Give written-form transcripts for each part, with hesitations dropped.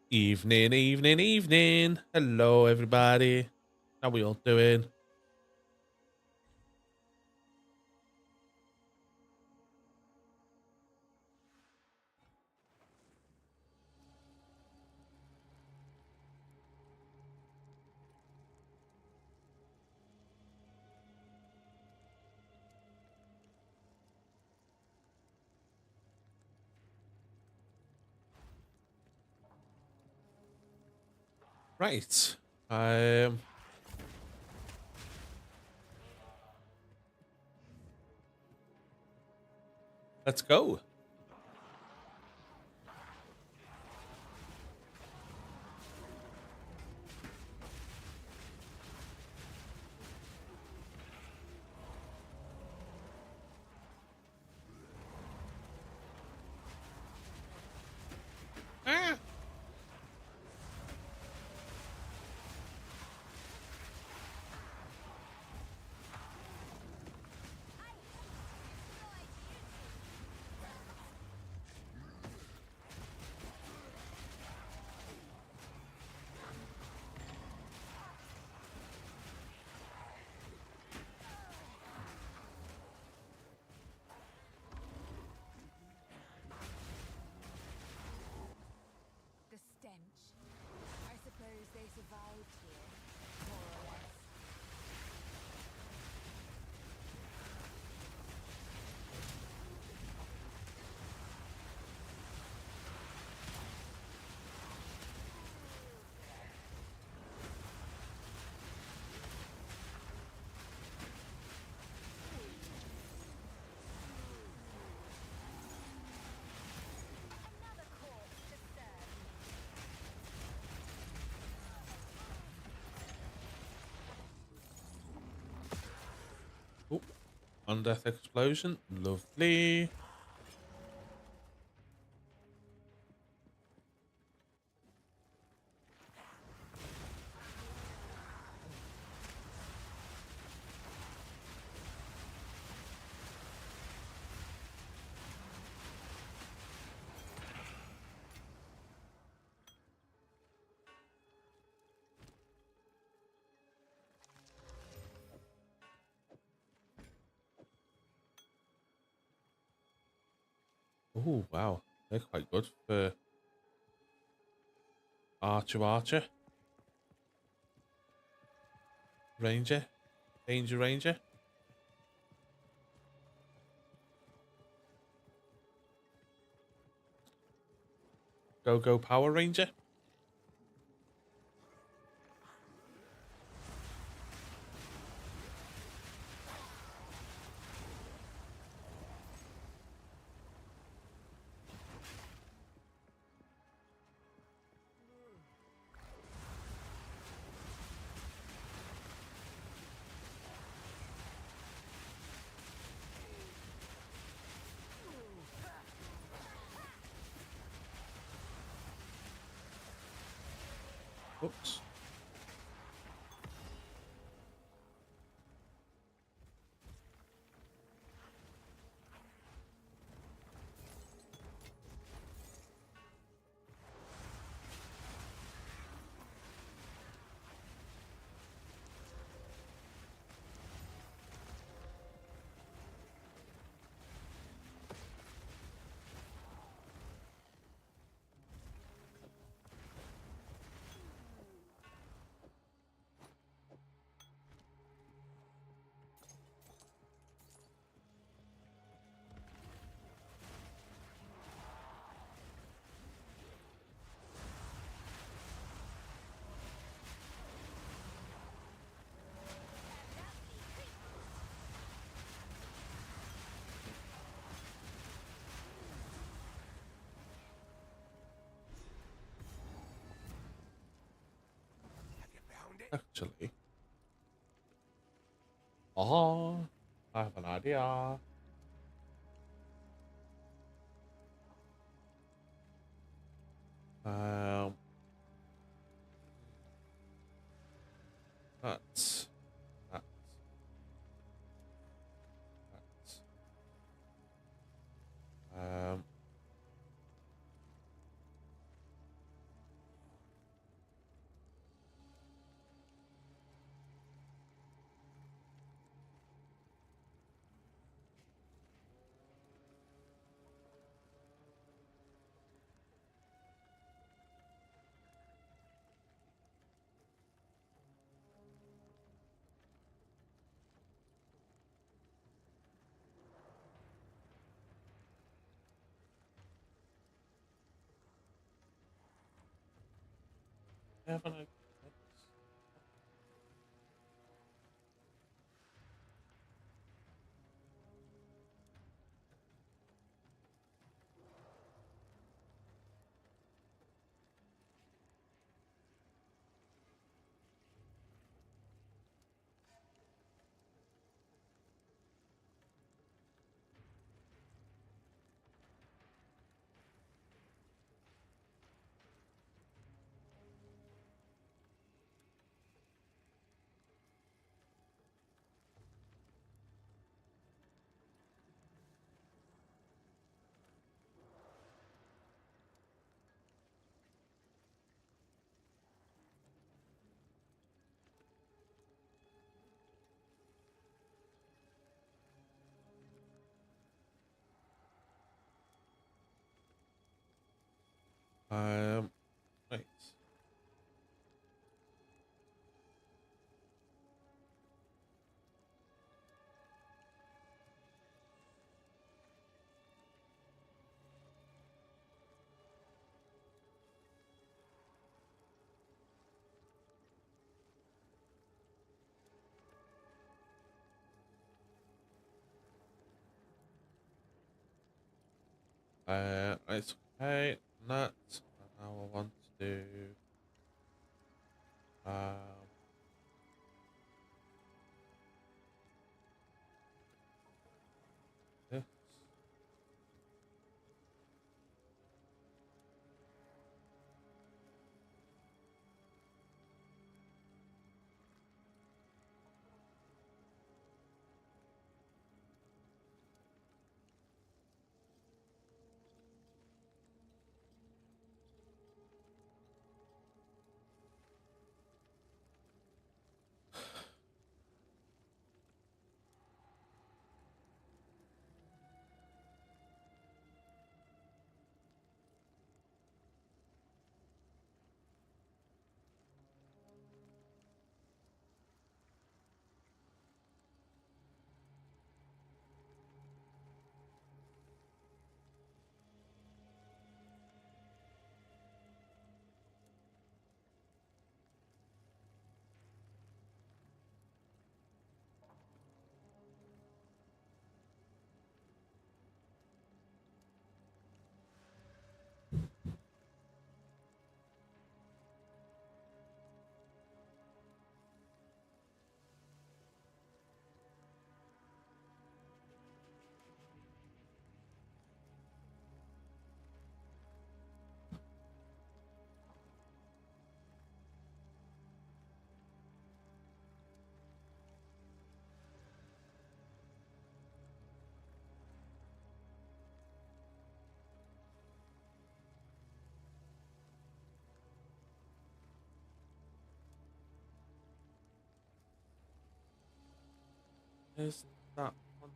Evening, evening, evening. Hello, everybody. How we all doing? Right. Um, let's go. Ah. The stench. I suppose they survived here, more or less. Another corpse to serve. Oh, undeath explosion. Lovely. Oh, wow. They're quite good for Archer. Ranger. Danger Ranger. Go Power Ranger. Oops. Actually. Oh, I have an idea. Um, that's that. That. Um, haven't opened this. Right. It's okay. That. Now I want to do. This. Is that one?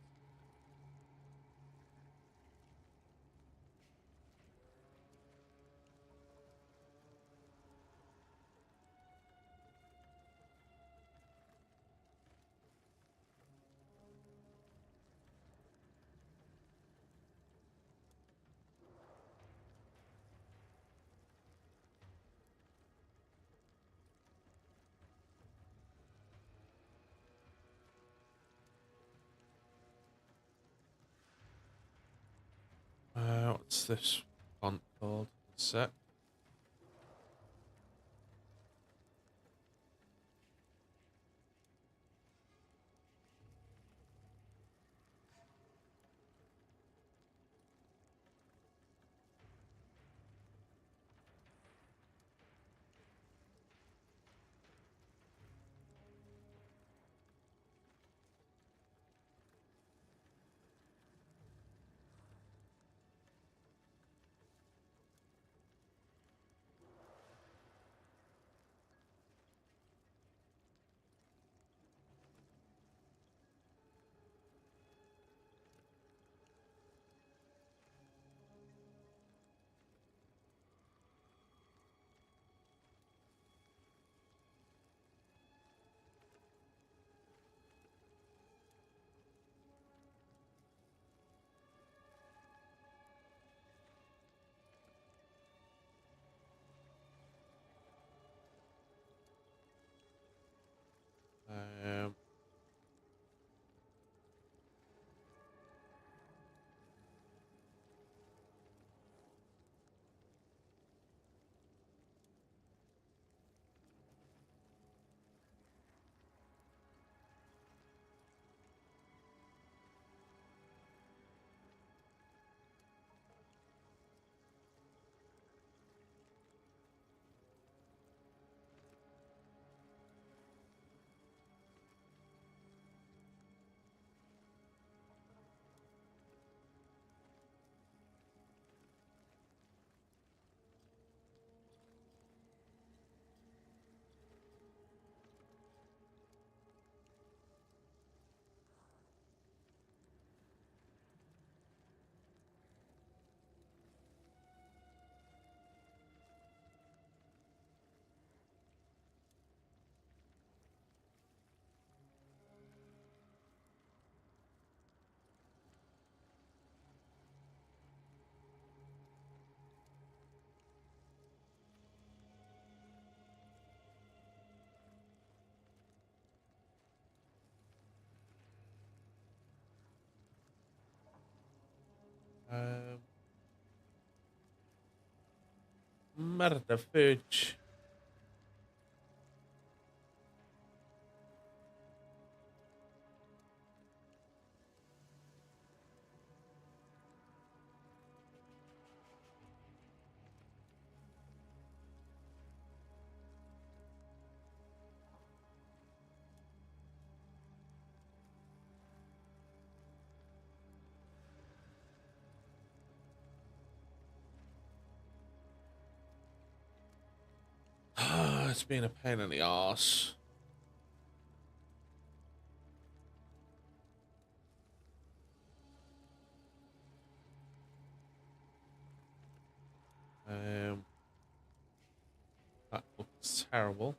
What's this font called? A sec. murder fudge. It's been a pain in the arse. That looks terrible.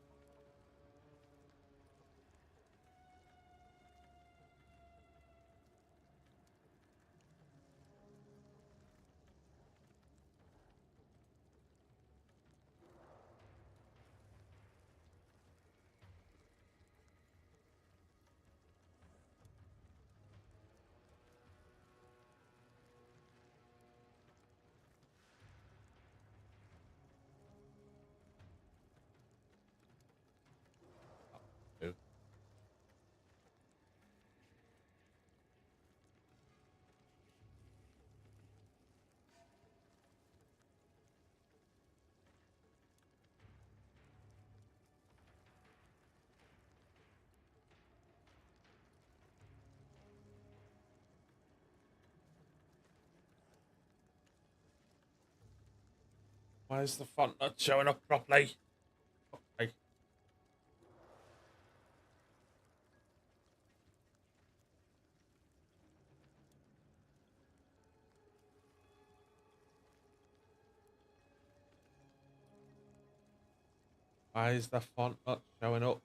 Why is the font not showing up properly? Okay. Why is the font not showing up?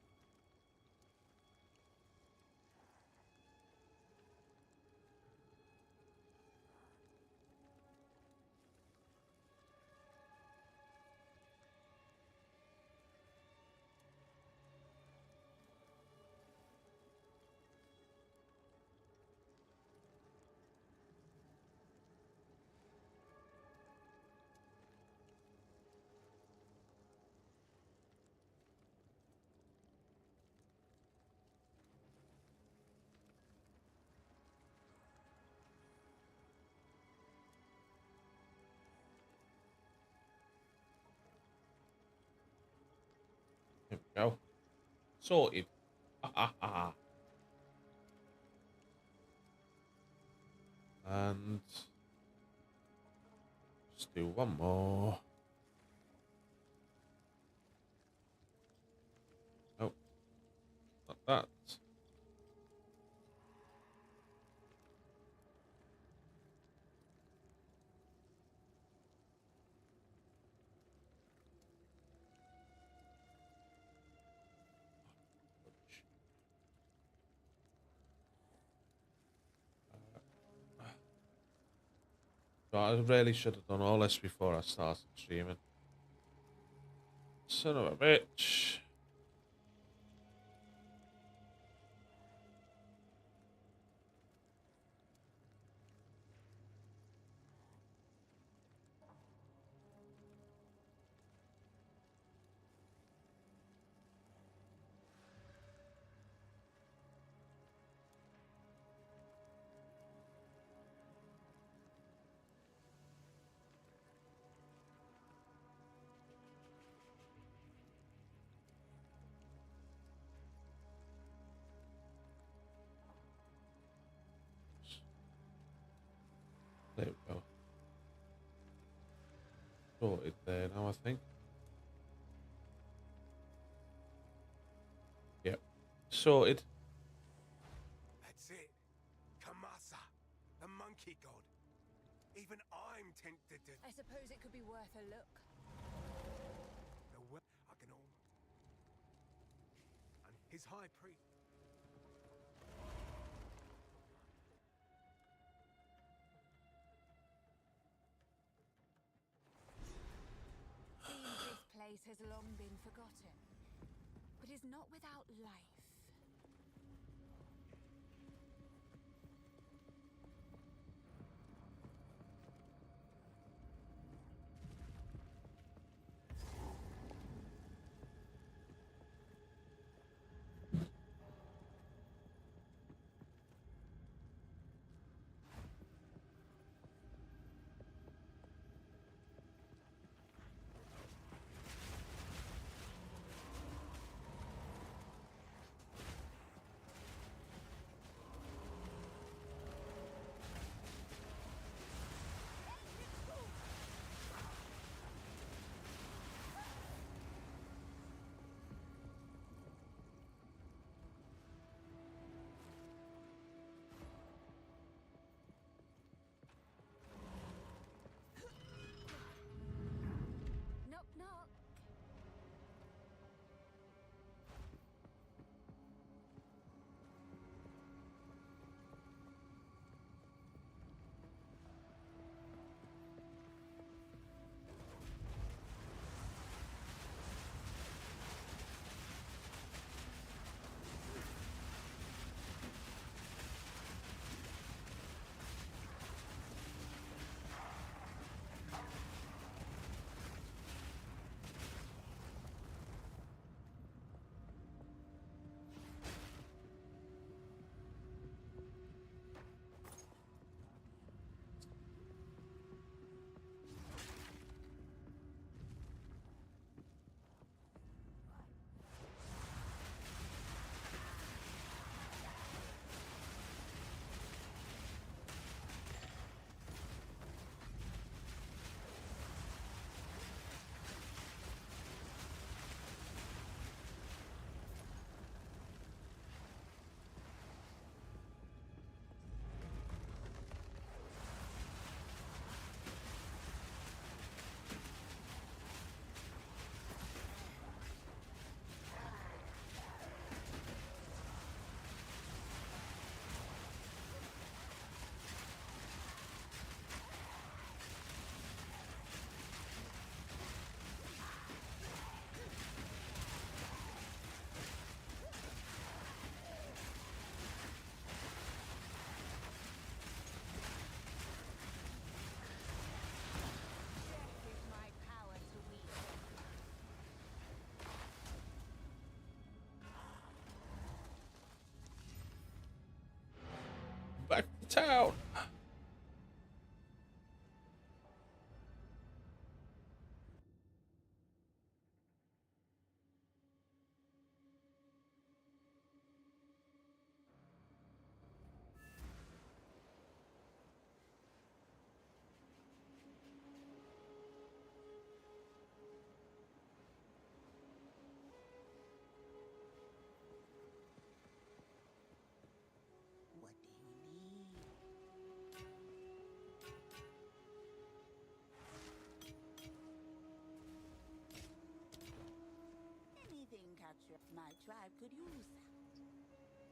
Here we go. Sorted. And just do one more. Nope, not that. So I really should have done all this before I started streaming. Son of a bitch. There we go. Sorted there now, I think. Yep. Sorted. That's it. Kamasa, the monkey god. Even I'm tempted to... I suppose it could be worth a look. The way I can all... And his high priest... Seems this place has long been forgotten, but is not without life. town. What do you need? Anything catch your... My tribe could use that.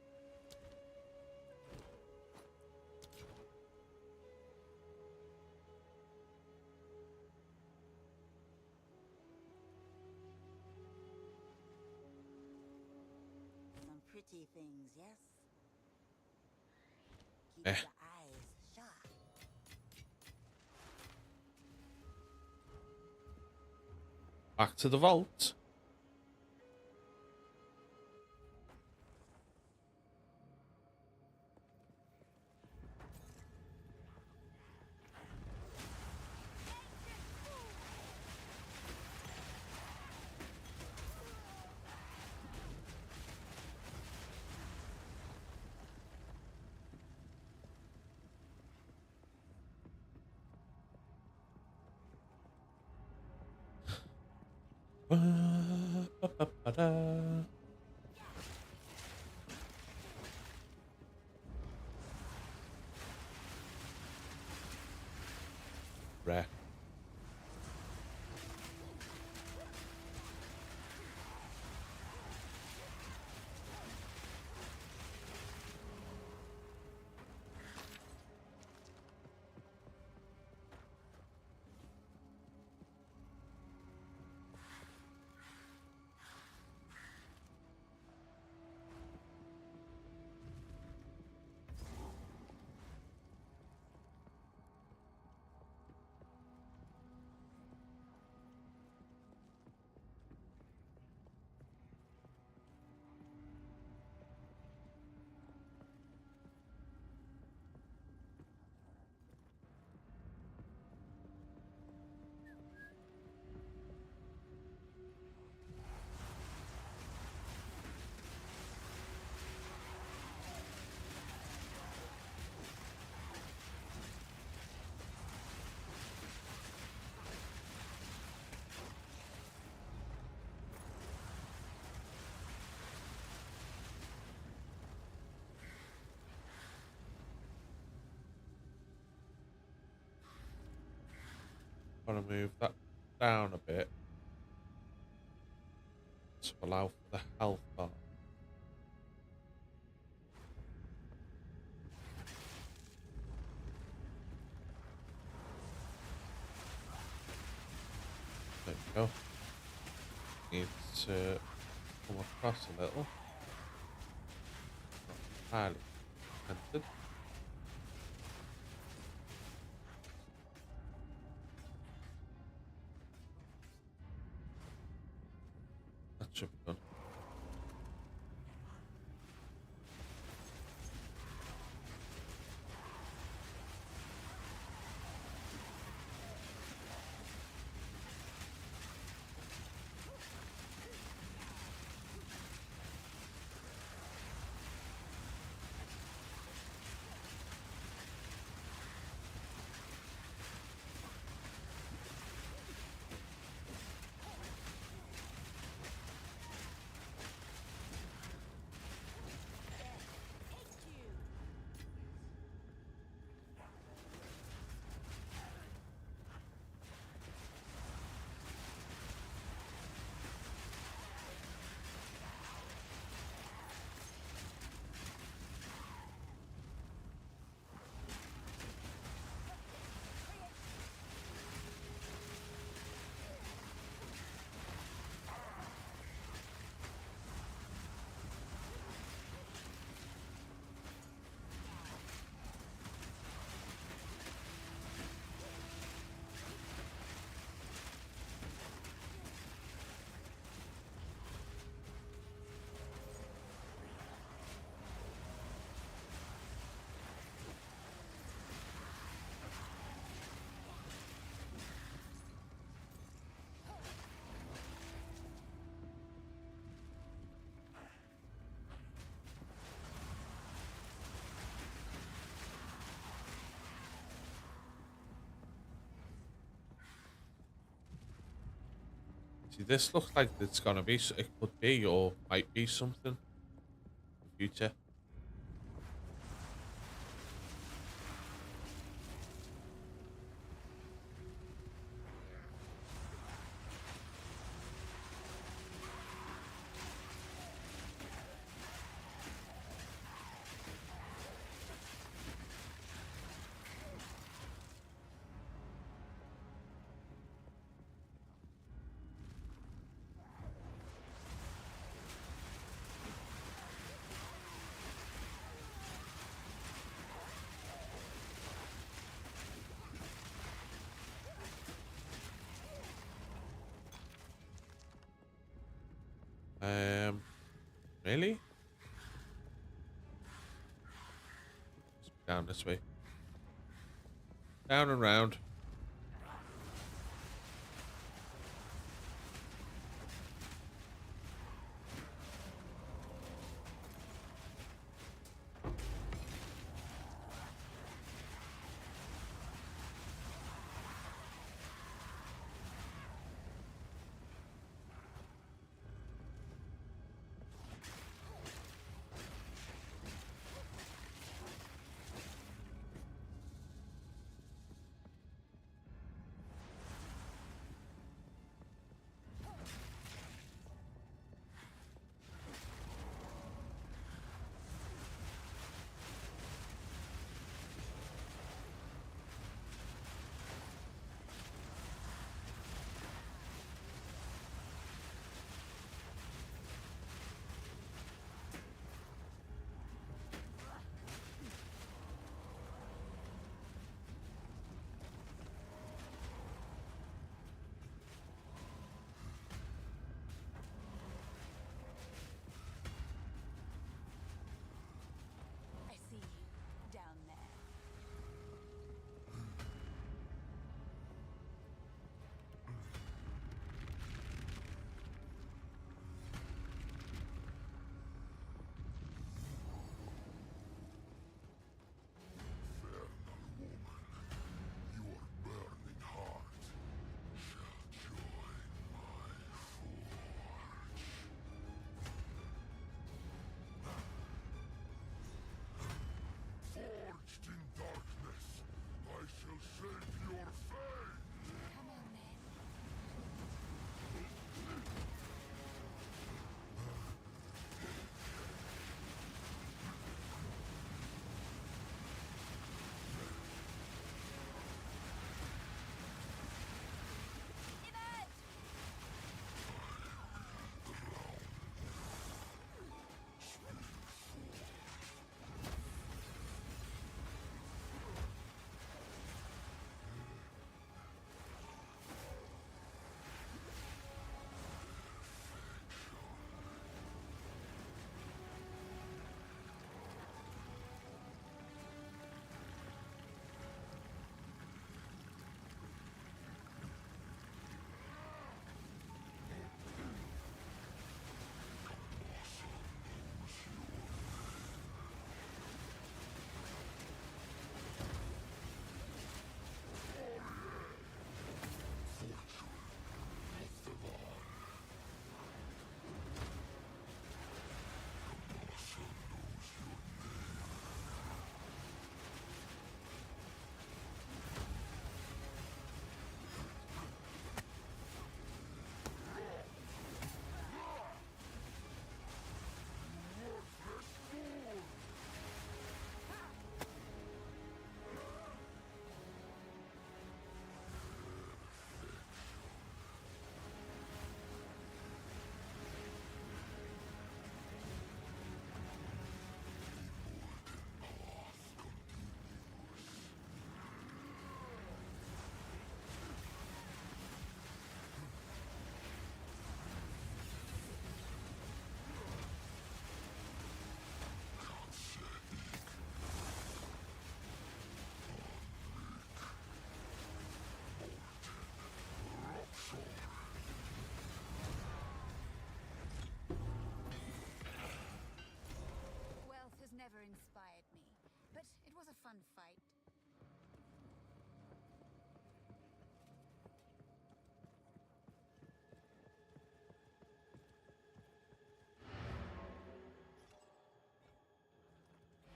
Some pretty things, yes? Keep Eh. your eyes sharp. Back to the vault. Ba-ba-ba-da. Rare. Want to move that down a bit to allow for the health bar. There we go. Need to come across a little. Not entirely tempted. That should be done. See, this looks like it's gonna be. It could be or might be something in the future. Really? Down this way. Down and round.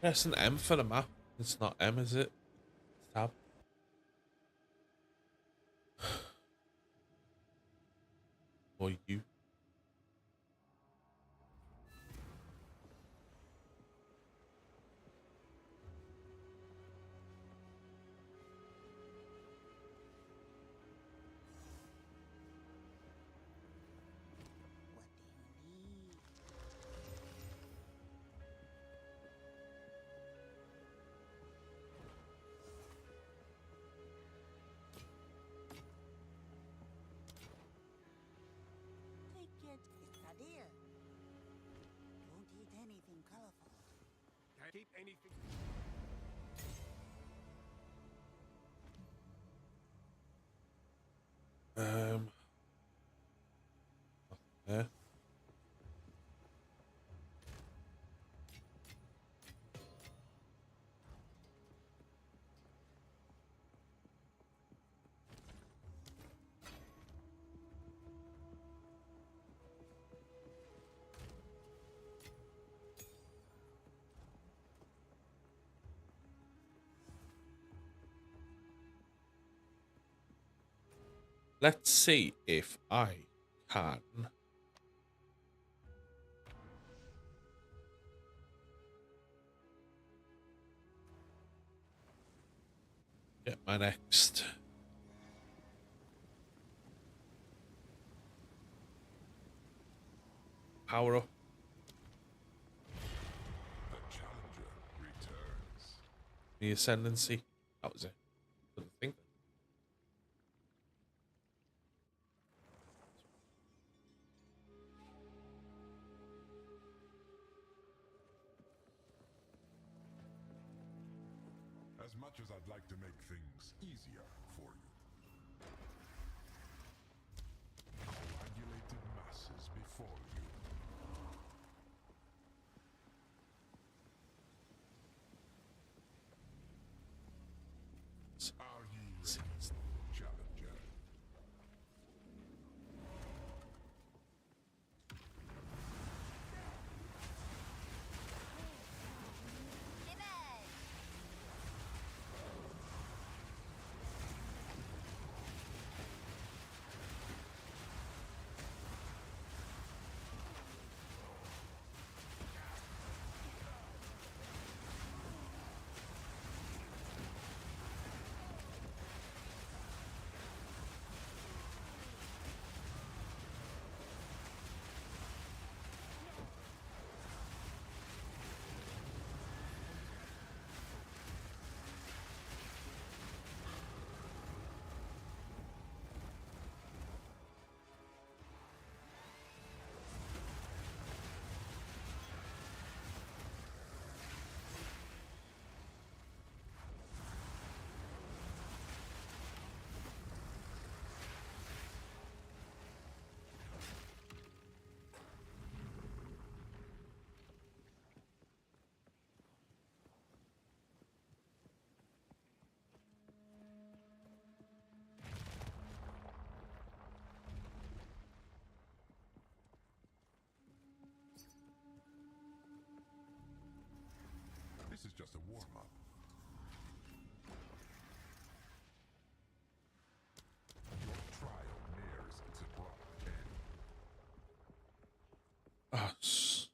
Press an M for the map. It's not M, is it? It's tab. Or U. What do you need? Take your... It's a deal. Don't eat anything colorful. Can't keep anything. There. Let's see if I can get my next power up. The challenger returns. The ascendancy. That was it. Couldn't think. As much as I'd like to make things easier for you. Coagulated masses before you. Are ye ready, challenger? This is just a warm-up. Your trial nears its abrupt end. Us.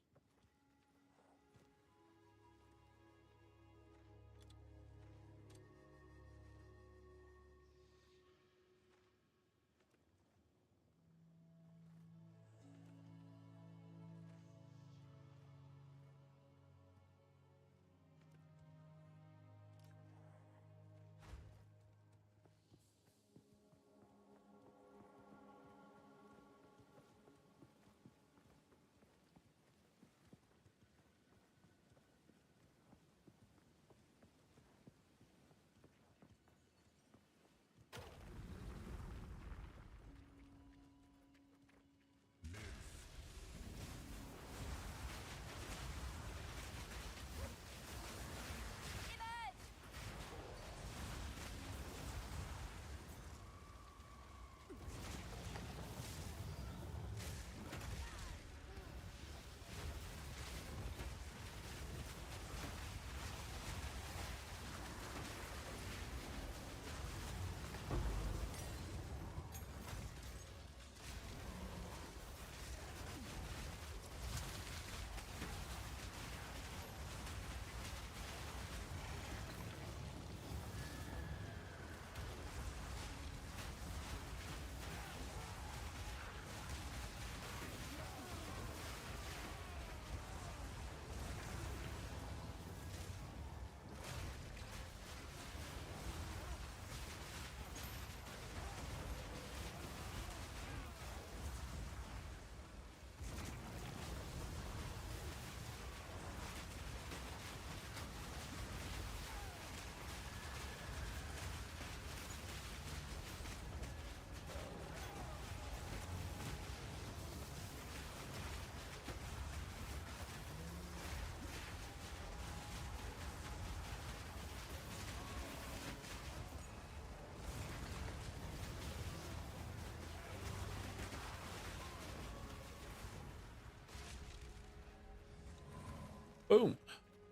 Boom.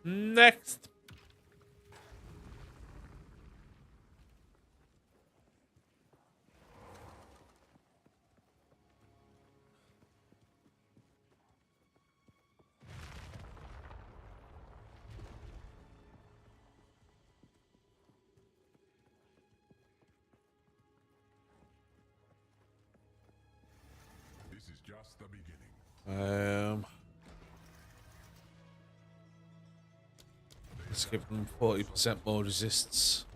Next. This is just the beginning. Let's give them 40% more resists.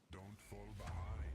Don't fall behind.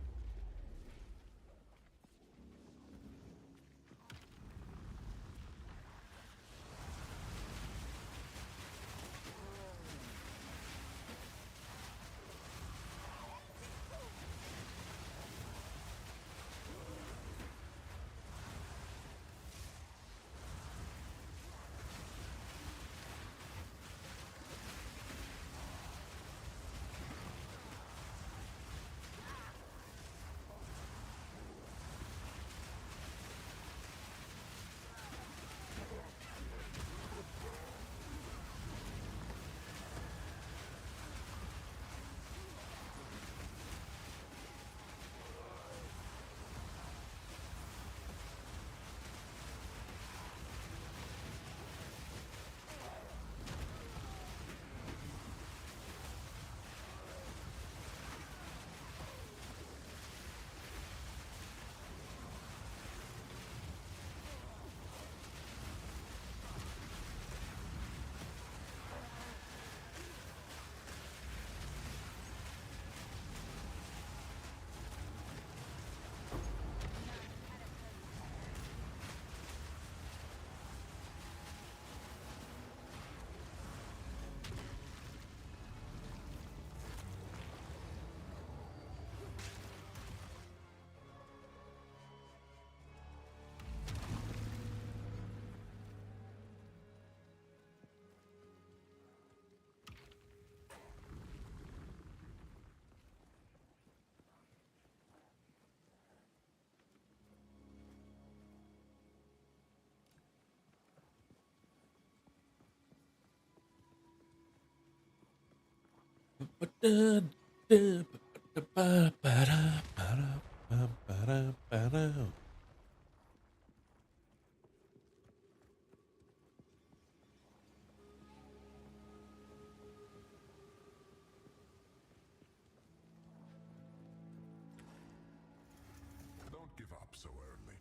Don't give up so early.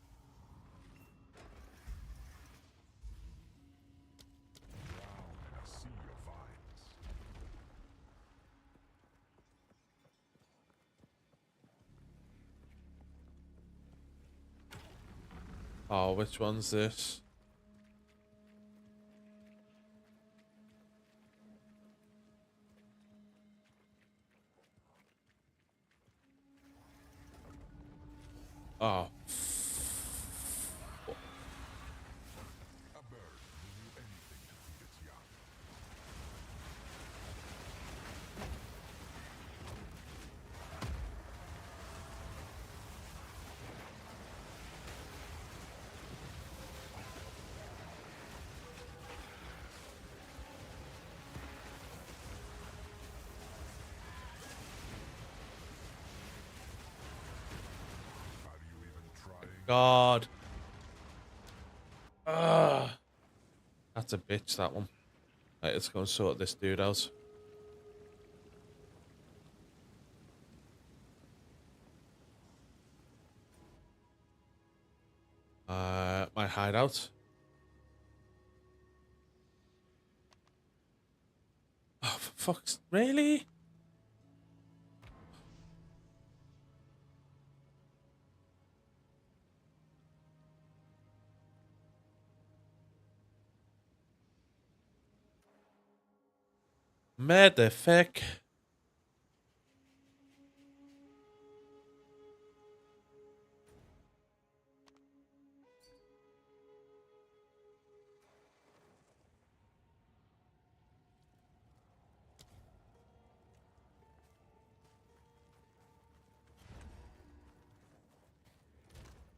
Drown in a sea of vines. Oh, which one's this? Oh. A bird will do anything to feed its young. Are you even trying? God. Ah. That's a bitch, that one. Right, let's go and sort this dude out. My hideout. Oh, for fuck's... Really? Motherfuck.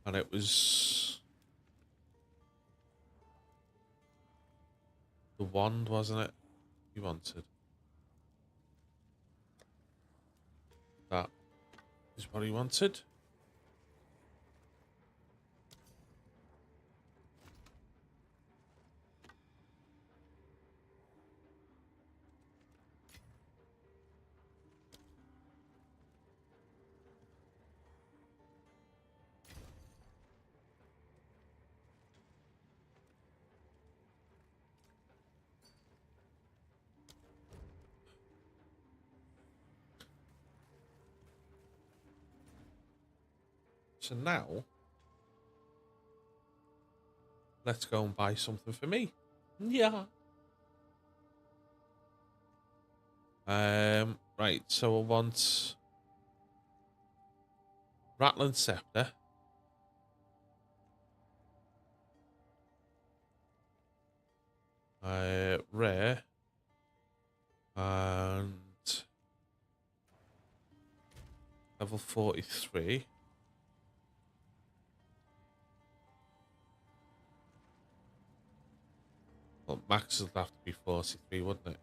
And it was... The wand, wasn't it? You wanted. That is what he wanted. So now, let's go and buy something for me. Yeah. Right, so I want Rattling Scepter. Rare. And level 43. Well, max would have to be 43, wouldn't it?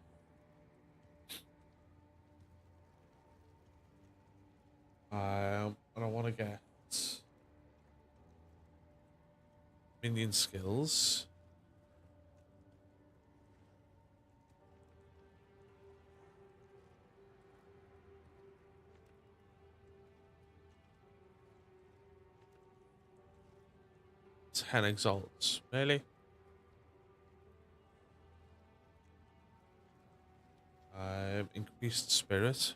And I want to get Minion skills. Ten exalts, really? Increased spirit.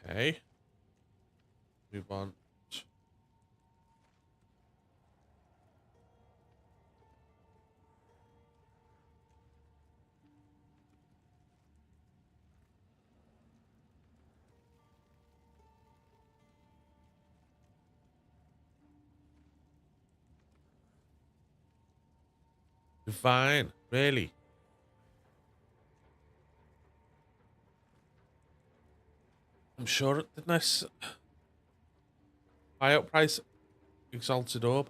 Okay. We want divine, really? I'm sure it didn't buy out price exalted orb.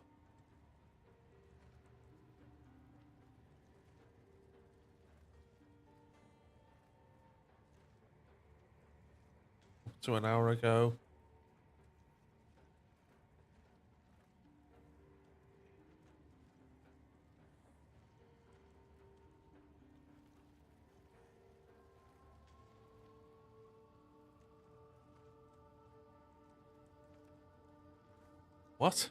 Up to an hour ago. What?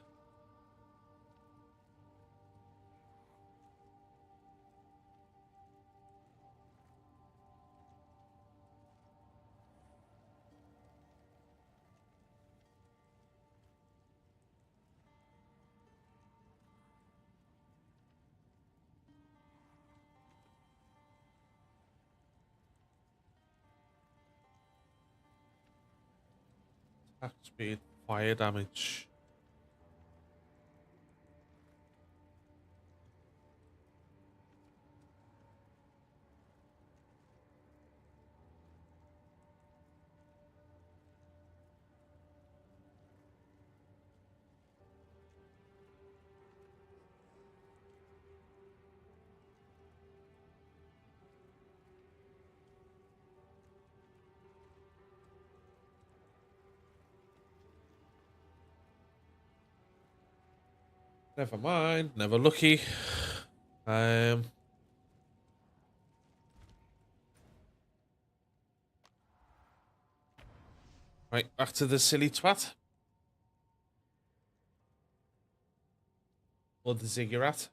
Attack speed, fire damage. Never mind, never lucky. Um, right, back to the silly twat. Or the ziggurat.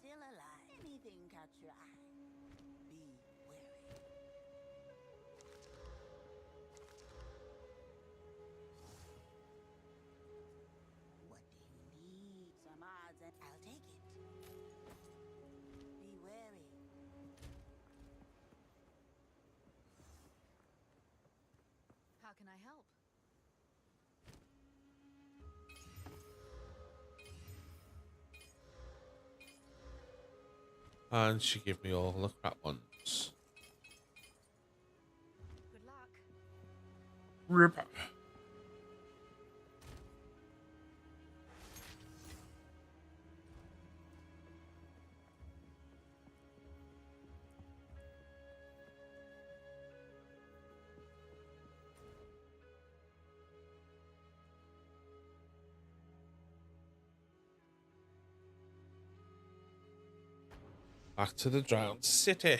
Still alive. Anything catch your eye? Be wary. What do you need? Some odds and I'll take it. Be wary. How can I help? And she gave me all the crap ones. Good luck. Rip. Back to the drowned city.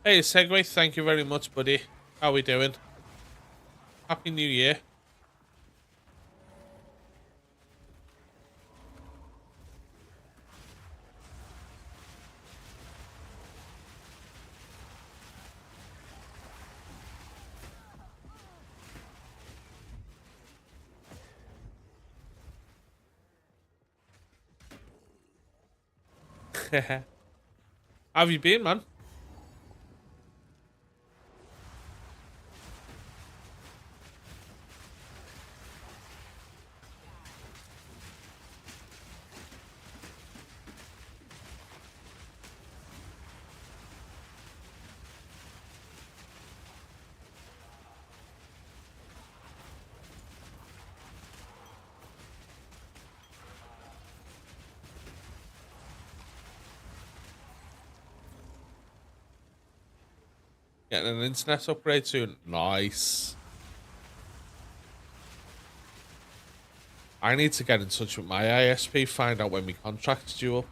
Hey, Segway, thank you very much, buddy. How we doing? Happy New Year. How have you been, man? Getting an internet upgrade soon. Nice. I need to get in touch with my ISP, find out when my contract's due up.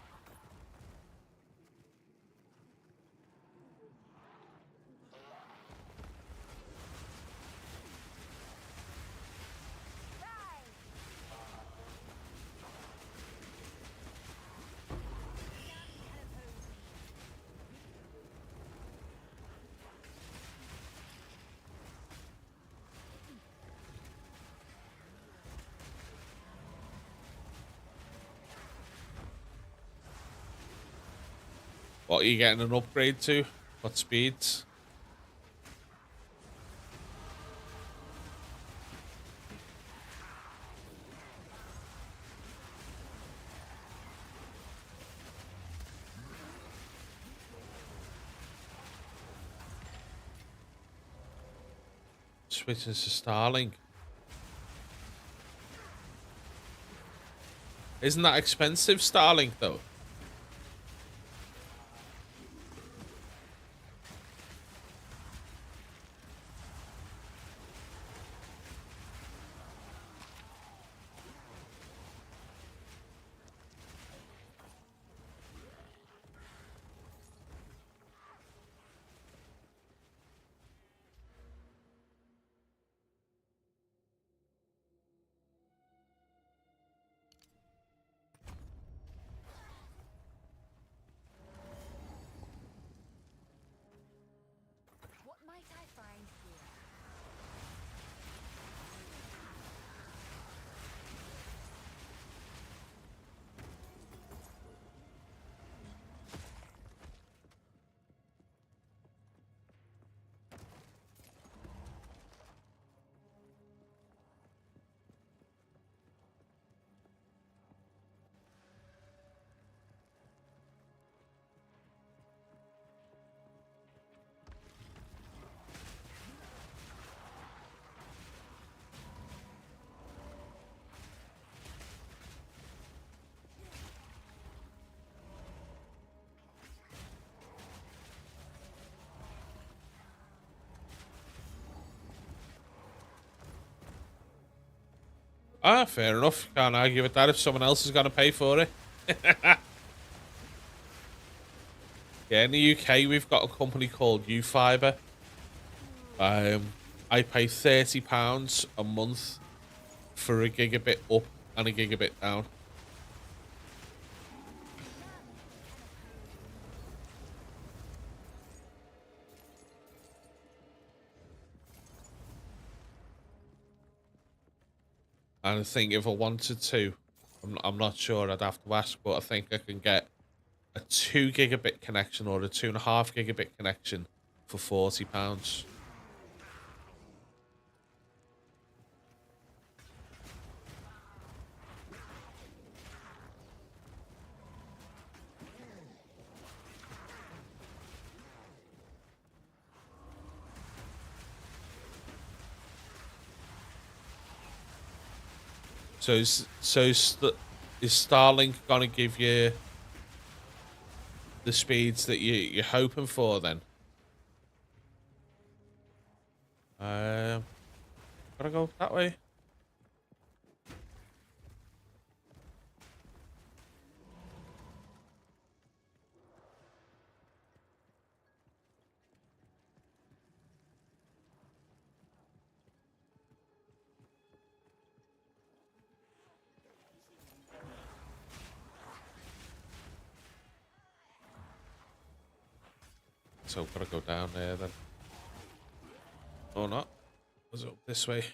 What are you getting an upgrade to? What speeds? Switching to Starlink. Isn't that expensive, Starlink, though? Ah, fair enough. Can't argue with that if someone else is going to pay for it. Yeah, in the UK, we've got a company called UFiber. I pay £30 a month for a gigabit up and a gigabit down. And I think if I wanted to, I'm not sure, I'd have to ask, but I think I can get a 2 gigabit connection or a 2.5 gigabit connection for £40. So is Starlink gonna give you the speeds that you're hoping for then? Gotta go that way. So gotta go down there then. Or not? Was it up this way?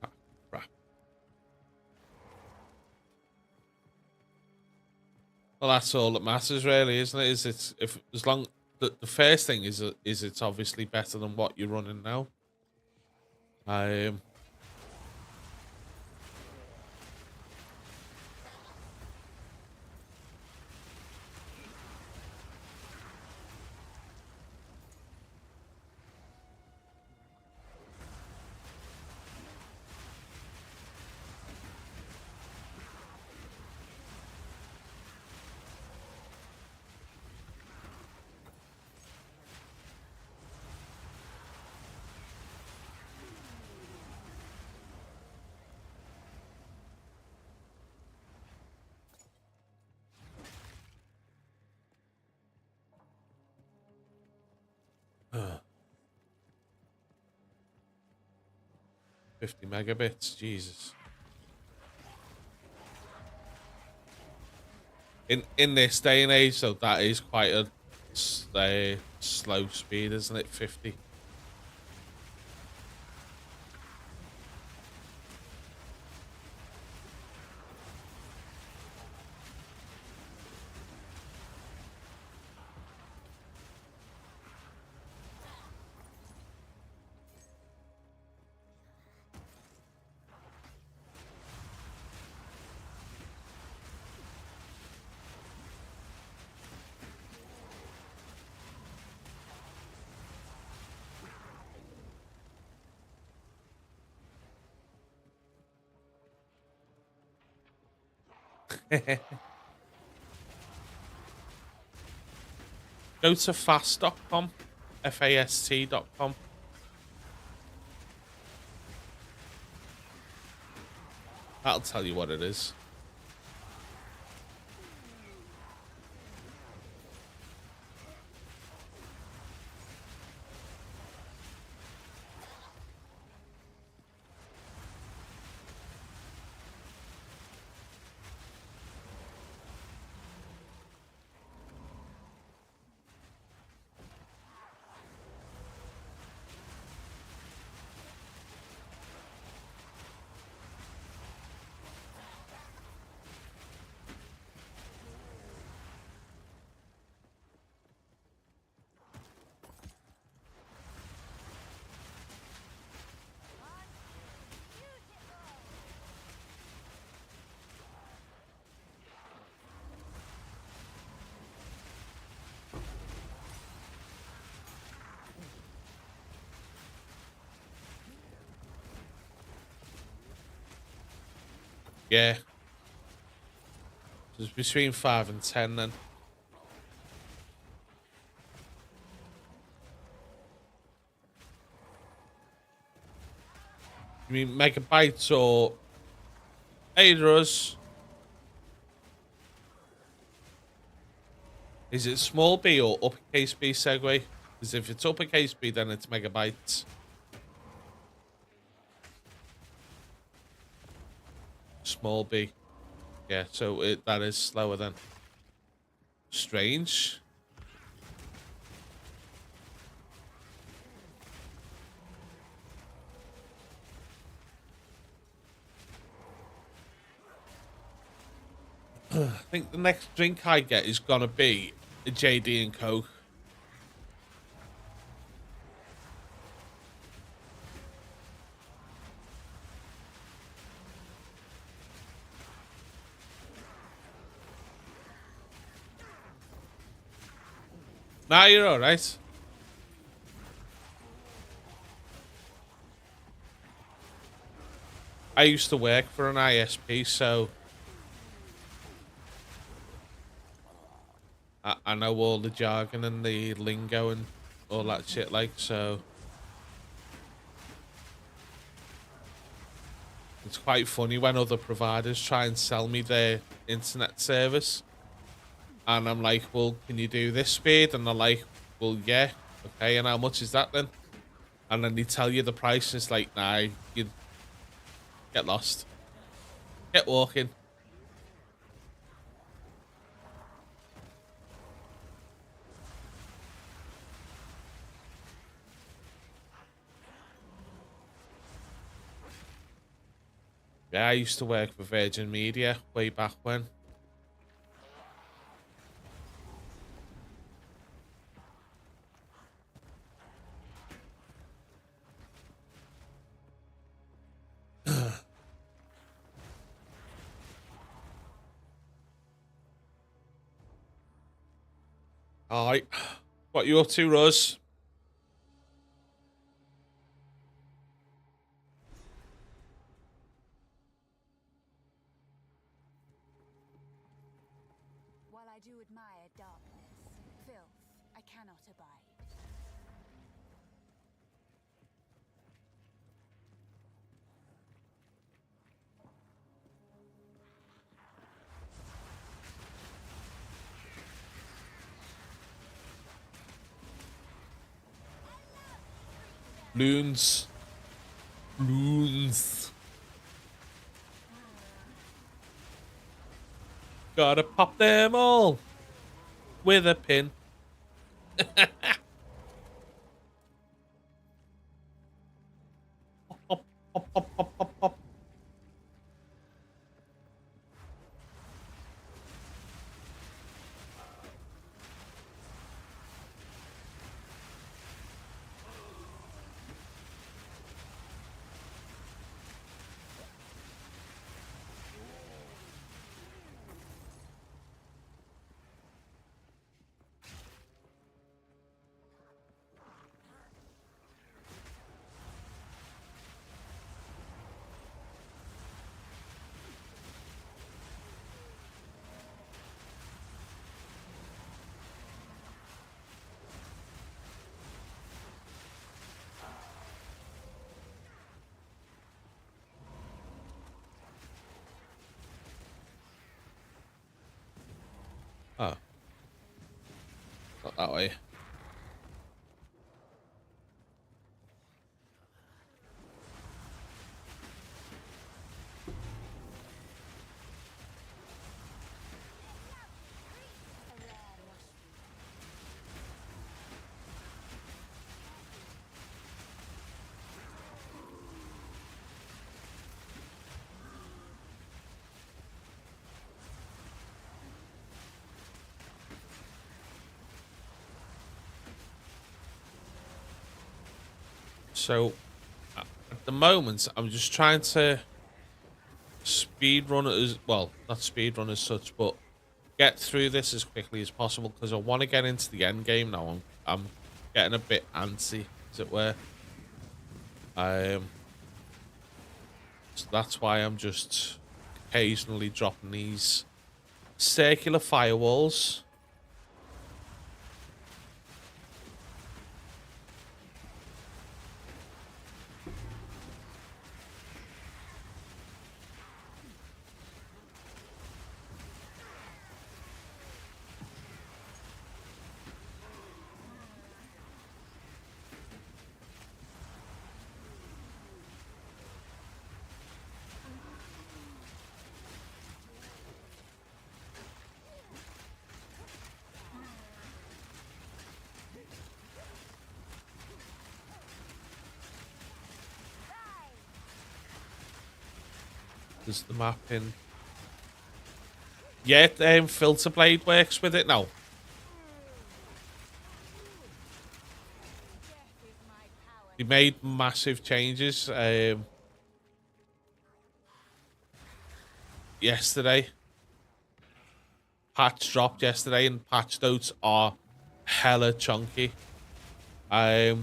Ah, crap. Well, that's all that matters, really, isn't it? Is it if as long the first thing is it's obviously better than what you're running now. Um, uh, 50 megabits, Jesus. In this day and age, so that is quite a slow speed, isn't it? 50. Go to fast.com, fast.com. That'll tell you what it is. Yeah. So it's between 5 and 10 then. You mean megabytes or either us? Is it small b or uppercase B segue? Because if it's uppercase B, then it's megabytes. Small b. Yeah, so that is slower then. Strange. I think the next drink I get is gonna be a JD and Coke. Nah, you're alright. I used to work for an ISP, so I know all the jargon and the lingo and all that shit, like, so it's quite funny when other providers try and sell me their internet service, and I'm like, well, can you do this speed? And they're like, well, yeah, okay, and how much is that then? And then they tell you the price, and it's like, nah, you get lost. Get walking. Yeah, I used to work for Virgin Media way back when. Alright. What you up to, Rose? While I do admire darkness, filth I cannot abide. Loons. Loons. Gotta pop them all with a pin. Pop, pop, pop, pop, pop, pop. Oh. Not that way. So, at the moment, I'm just trying to speed run it as well, not speed run as such, but get through this as quickly as possible because I want to get into the end game now. I'm getting a bit antsy, as it were. So that's why I'm just occasionally dropping these circular firewalls. There's the mapping. Yeah, Filter Blade works with it now. They made massive changes yesterday. Patch dropped yesterday, and patch notes are hella chunky. There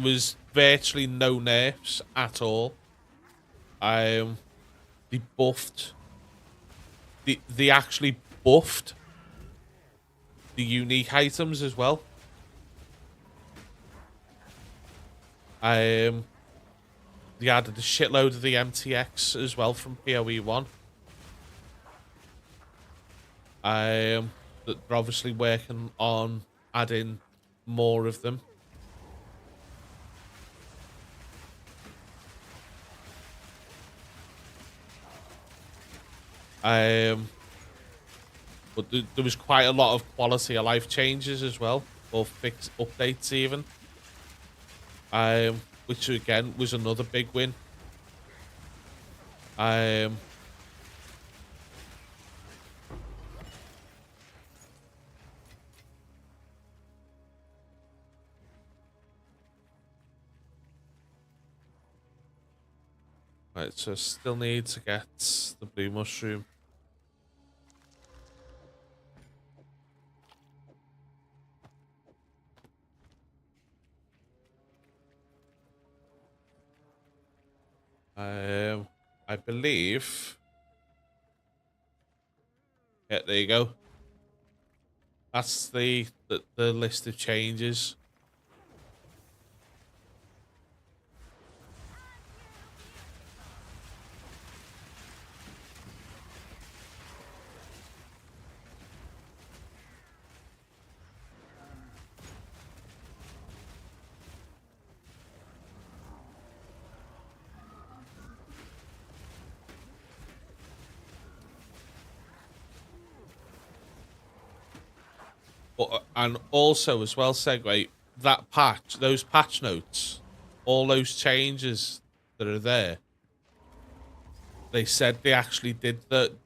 was virtually no nerfs at all. They buffed. They actually buffed the unique items as well. They added a shitload of the MTX as well from PoE1. They're obviously working on adding more of them. But there was quite a lot of quality of life changes as well, or fixed updates even. Which again was another big win. Right, so still need to get the blue mushroom. I believe. Yeah, there you go. That's the list of changes. But, and also as well, segue, that patch, those patch notes, all those changes that are there, they said they actually did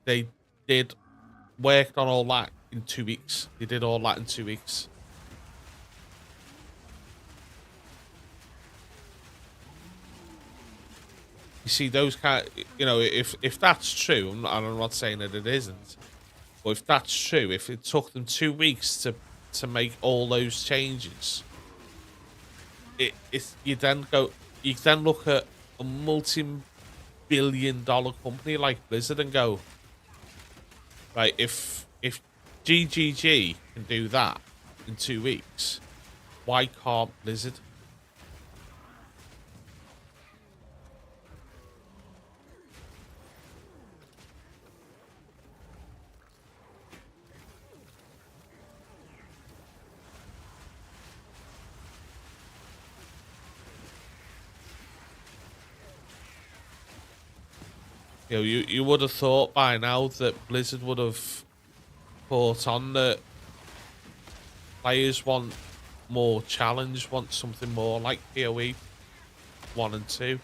they did worked on all that in 2 weeks. They did all that in 2 weeks. You see, those kind, you know, if that's true, and I'm not saying that it isn't, but if that's true, if it took them 2 weeks to make all those changes, you then look at a multi-billion-dollar company like Blizzard and go, right, if GGG can do that in 2 weeks, why can't Blizzard? You know, you would have thought by now that Blizzard would have caught on that players want more challenge, want something more like PoE 1 and 2.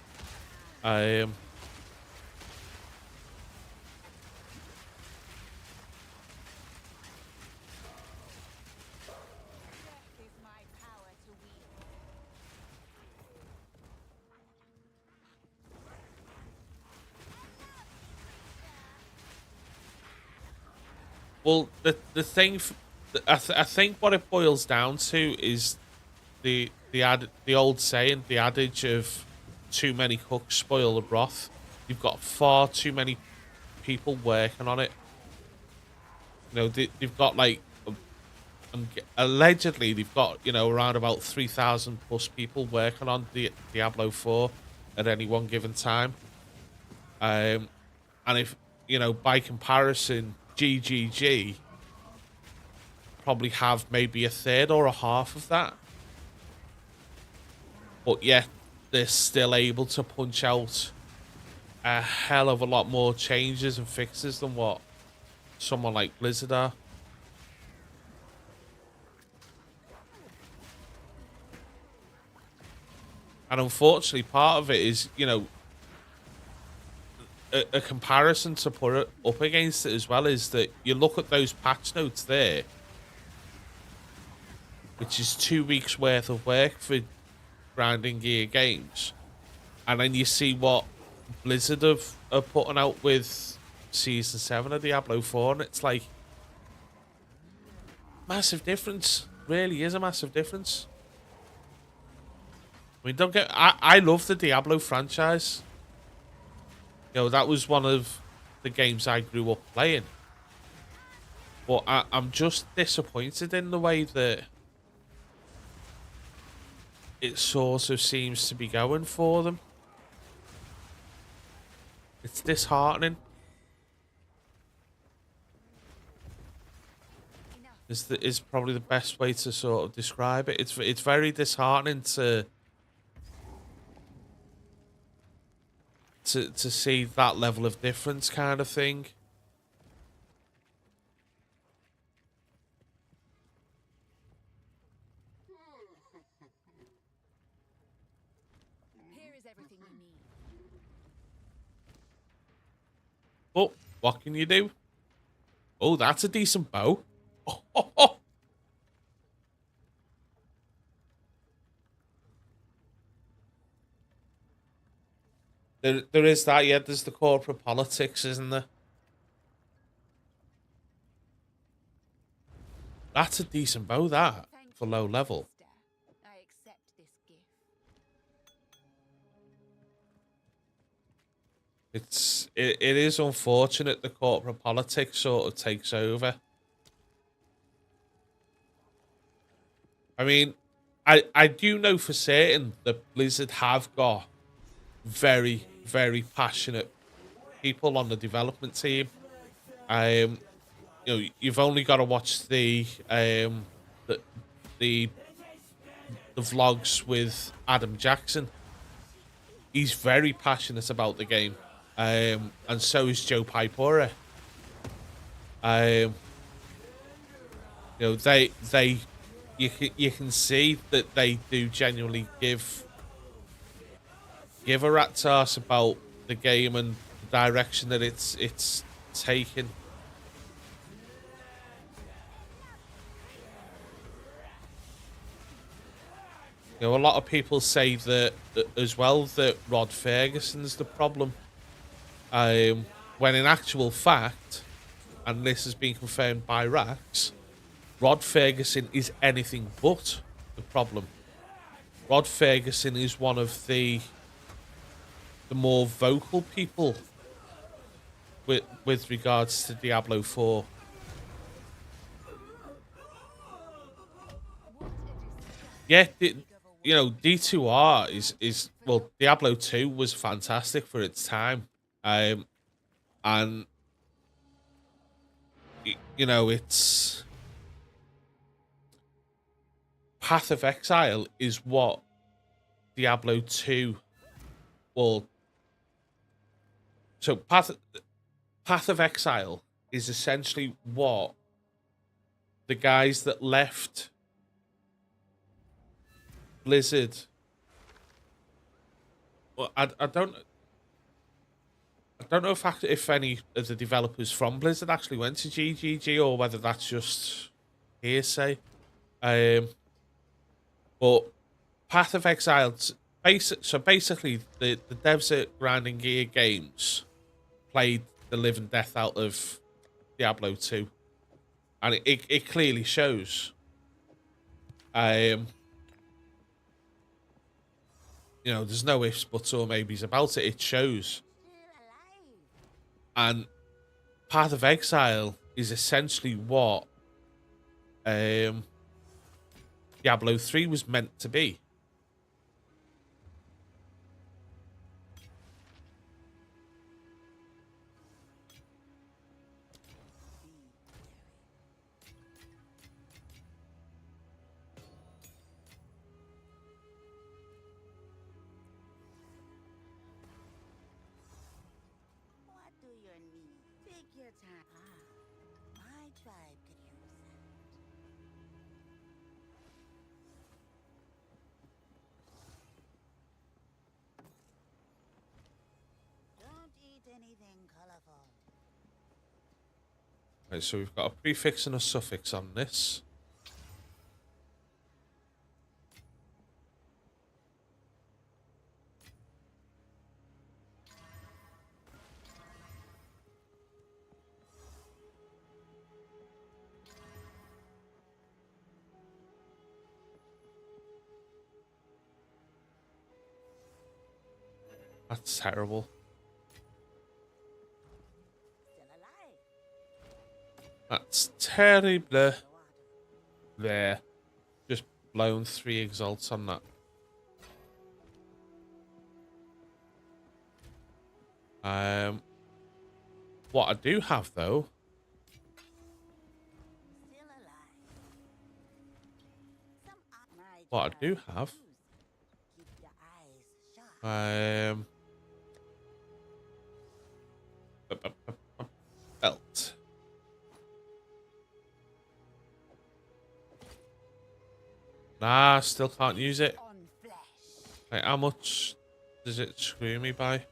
Well, the thing, I think what it boils down to is the old saying, the adage of too many cooks spoil the broth. You've got far too many people working on it. You know, they've got like, allegedly they've got, you know, around about 3,000 plus people working on Diablo 4 at any one given time. And if, you know, by comparison, GGG probably have maybe a third or a half of that. But yet, they're still able to punch out a hell of a lot more changes and fixes than what someone like Blizzard are. And unfortunately, part of it is, you know, a comparison to put it up against it as well is that you look at those patch notes there, which is 2 weeks worth of work for Grinding Gear Games, and then you see what Blizzard are putting out with Season 7 of Diablo 4, and it's like, massive difference. Really is a massive difference. I mean, don't get... I love the Diablo franchise. You know, that was one of the games I grew up playing. But I'm just disappointed in the way that it sort of seems to be going for them. It's disheartening. Is probably the best way to sort of describe it. It's very disheartening to see that level of difference, kind of thing. Here is everything you need. But what can you do? Oh, that's a decent bow. Oh. There is that, yeah. There's the corporate politics, isn't there? That's a decent bow, that, Thank for you, low level. sister. I accept this gift. It is unfortunate the corporate politics sort of takes over. I mean, I do know for certain that Blizzard have got very, very passionate people on the development team. You know, you've only got to watch the vlogs with Adam Jackson. He's very passionate about the game, and so is Joe Pipora. You know, you can see that they do genuinely give a rat's ass about the game and the direction that it's taken. You know, a lot of people say that as well, that Rod Ferguson's the problem, when in actual fact, and this has been confirmed by Rax, Rod Ferguson is anything but the problem. Rod Ferguson is one of the more vocal people with regards to Diablo 4. Yeah, you know, D2R is well, Diablo 2 was fantastic for its time, and you know, it's Path of Exile is what Diablo 2, well, so Path of Exile is essentially what the guys that left Blizzard. Well, I don't know if any of the developers from Blizzard actually went to GGG or whether that's just hearsay. But Path of Exile, so basically the devs at Grinding Gear Games played the living death out of Diablo 2, and it clearly shows. You know, there's no ifs, buts, or maybes about it. It shows. And Path of Exile is essentially what Diablo 3 was meant to be. What do you need? Take your time. My tribe could use that. Don't eat anything colorful. Right, so we've got a prefix and a suffix on this. That's terrible. Still alive. That's terrible. The water. There. Just blown 3 exalts on that. What I do have though, Still alive. My what I tribe do could have, use it. Keep your eyes sharp. belt. Nah, still can't use it. On flesh. Like, how much does it screw me by?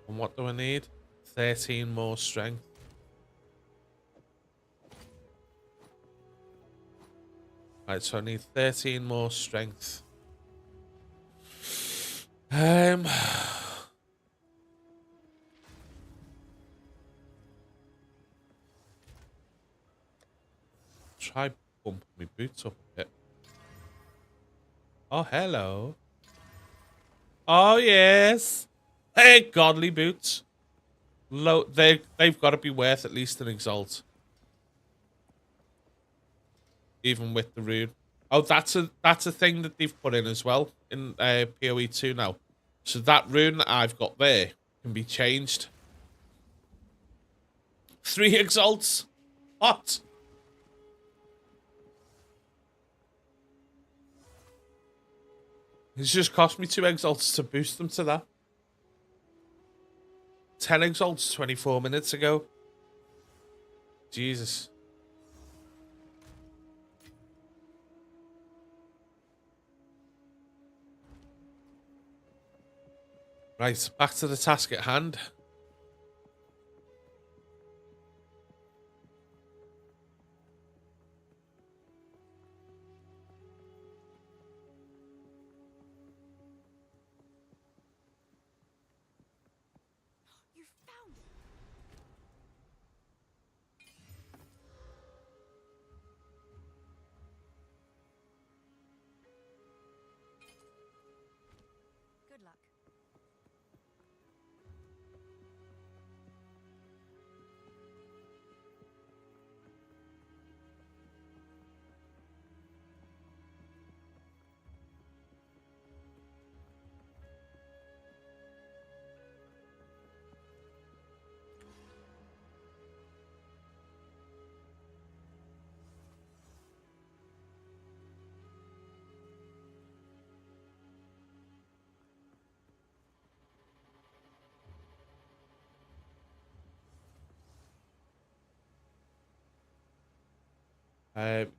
And what do I need? 13 more strength. Right, so I need 13 more strength. Try bumping my boots up a bit. Oh, hello. Oh, yes. Hey, godly boots. They've got to be worth at least an exalt. Even with the rune. Oh, that's a thing that they've put in as well in PoE2 now. So that rune that I've got there can be changed. 3 exalts. What? It's just cost me 2 exalts to boost them to that. 10 exalts 24 minutes ago. Jesus. Right, back to the task at hand. You found it. Good luck.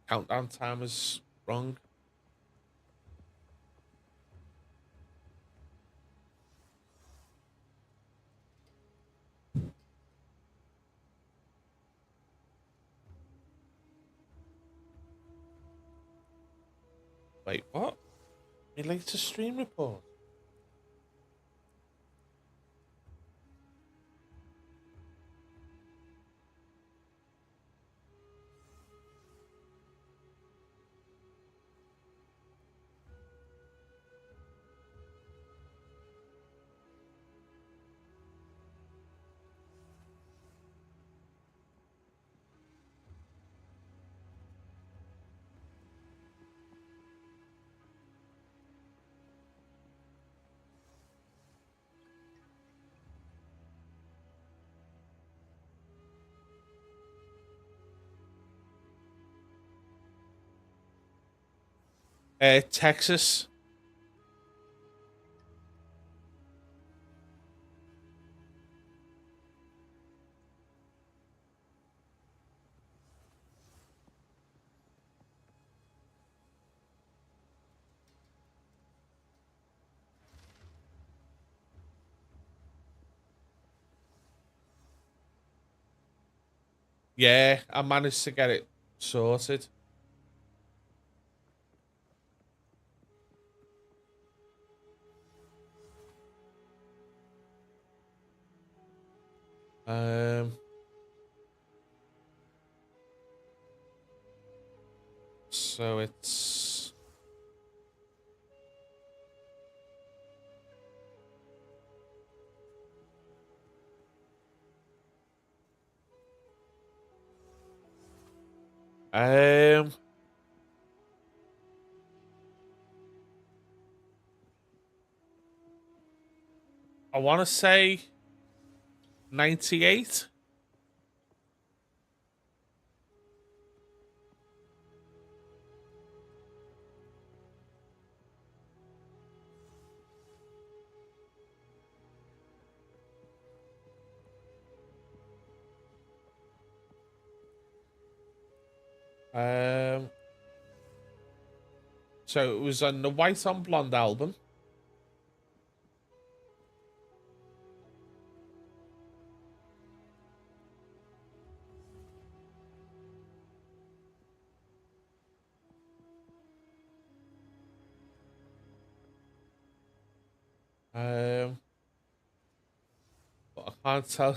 Countdown timer's wrong. Wait, what? My latest stream report. Texas. Yeah, I managed to get it sorted. Um, so it's um I want to say 98. Um, so it was on the White on Blonde album. But I can't tell.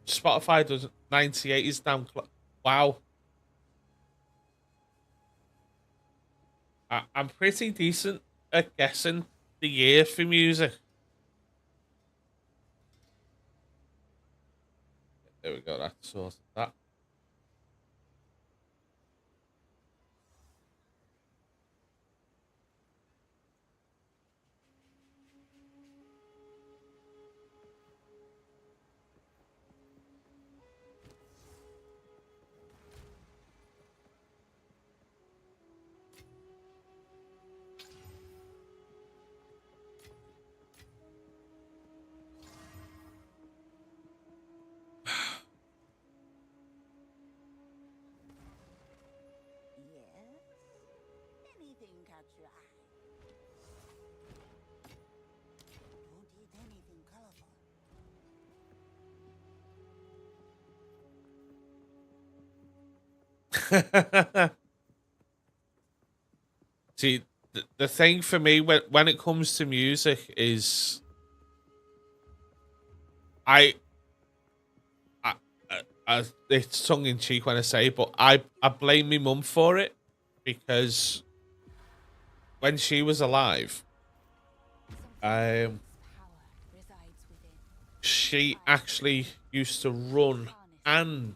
Spotify does 98 is damn wow. I'm pretty decent at guessing the year for music. There we go. That's sorted. That. Yes? Anything catch your eye? Don't eat anything colorful. See, the thing for me when it comes to music is I, I, it's tongue in cheek when I say it, but I blame my mum for it because when she was alive, Power resides within. she actually used to run and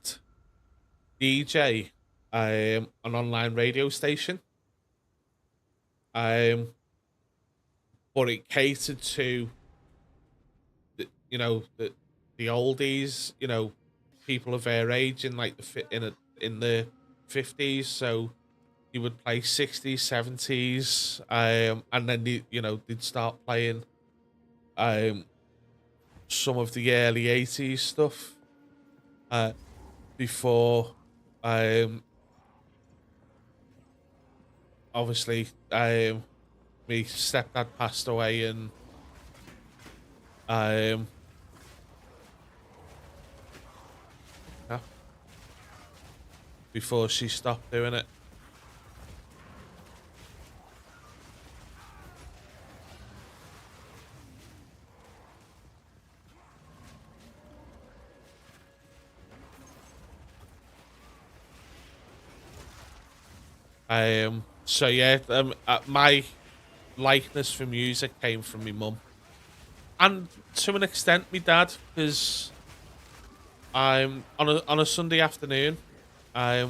DJ an online radio station. But it catered to the oldies, people of their age in like in the 50s. So he would play 60s, 70s, and then they'd start playing um some of the early 80s stuff before obviously my stepdad passed away, and um yeah, before she stopped doing it. So yeah, my likeness for music came from my mum, and to an extent, my dad, because on a Sunday afternoon, there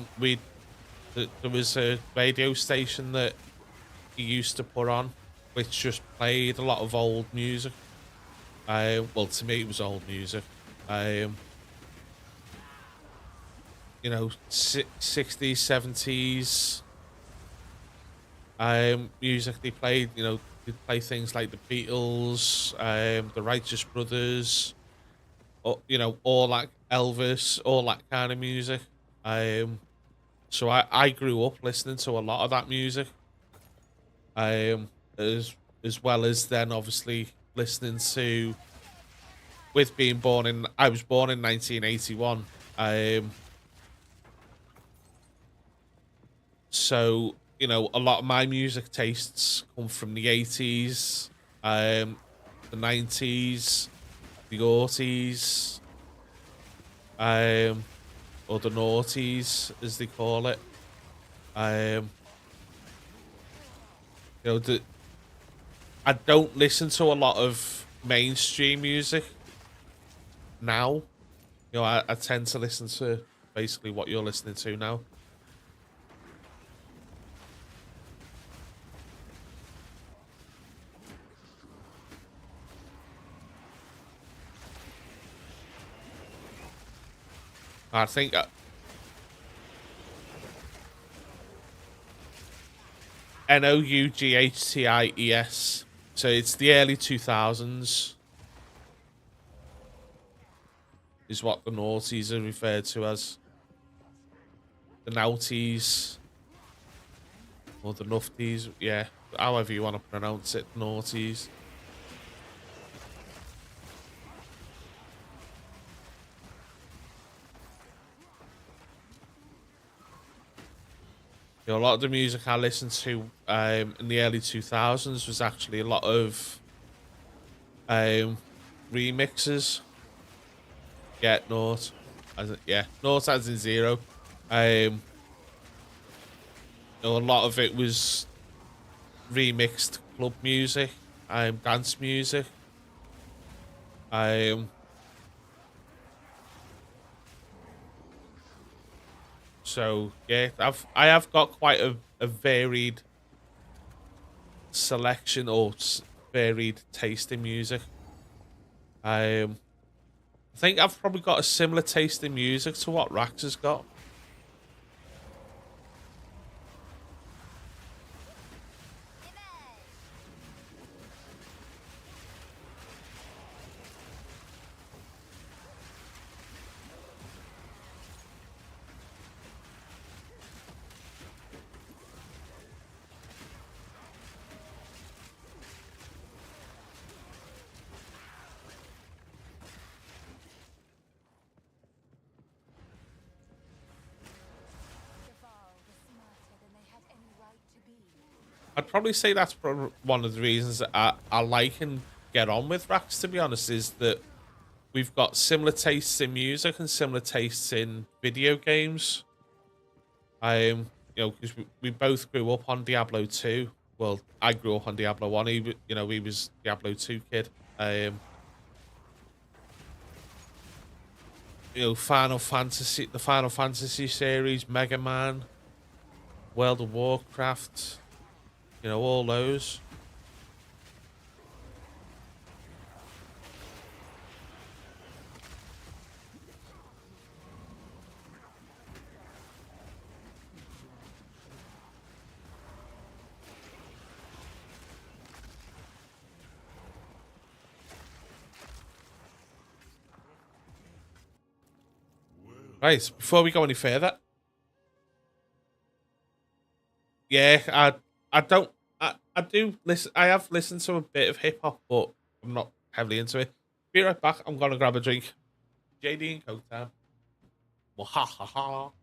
was a radio station that he used to put on, which just played a lot of old music. Well, to me, it was old music. Um, 60s, 70s. music they played. You know, they play things like the Beatles, the Righteous Brothers, or, you know, all that Elvis, all that kind of music. So I grew up listening to a lot of that music. Um, as well as then obviously listening to, with being born in, I was born in 1981. So, you know, a lot of my music tastes come from the 80s, the 90s, the aughties, or the noughties, as they call it. You know, I don't listen to a lot of mainstream music now. You know, I tend to listen to basically what you're listening to now. I think Noughities. So it's the early 2000s is what the noughties are referred to as. The noughties or the nufties, yeah, however you want to pronounce it, noughties. You know, a lot of the music I listened to in the early 2000s was actually a lot of remixes. Yeah, naught. Yeah, naught as in zero. You know, a lot of it was remixed club music, dance music. Um, so yeah, I have got quite a varied selection or varied taste in music. I think I've probably got a similar taste in music to what Rax has got. The Val was smarter than they had any right to be. I'd probably say that's one of the reasons that I like and get on with Rax, to be honest, is that we've got similar tastes in music and similar tastes in video games. You know, because we both grew up on Diablo 2. Well, I grew up on Diablo 1. You know, he was Diablo 2 kid. You know, the Final Fantasy series, Mega Man, World of Warcraft, you know, all those. Right, before we go any further, yeah, I don't I do listen. I have listened to a bit of hip hop, but I'm not heavily into it. Be right back. I'm gonna grab a drink. JD and Coke time. Wahahaha.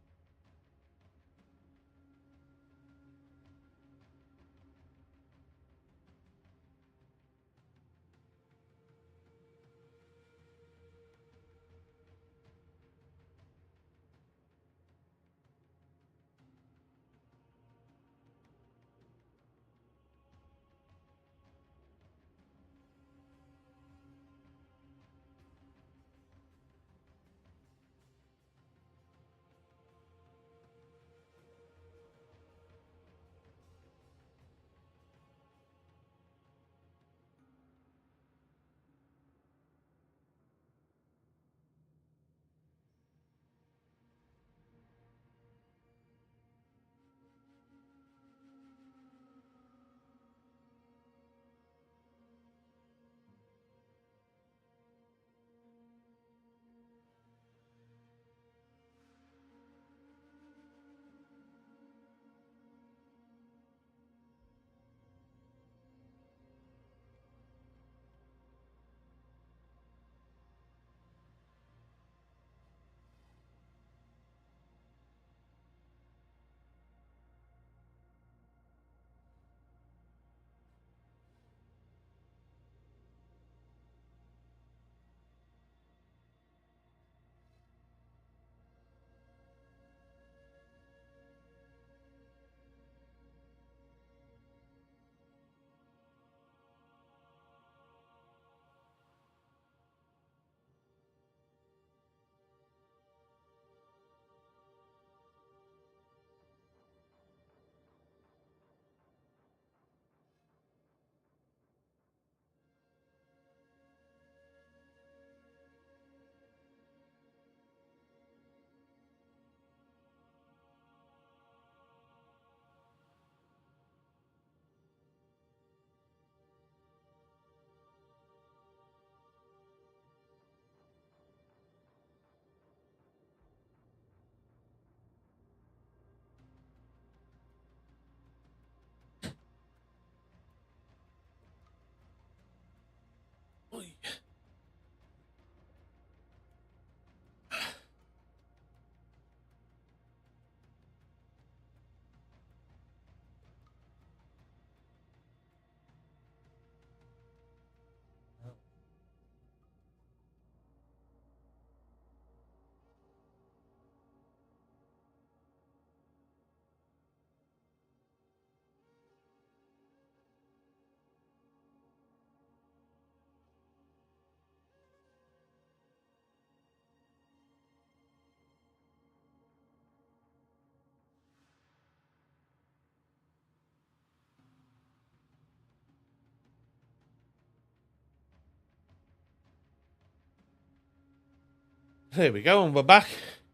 There we go, and we're back.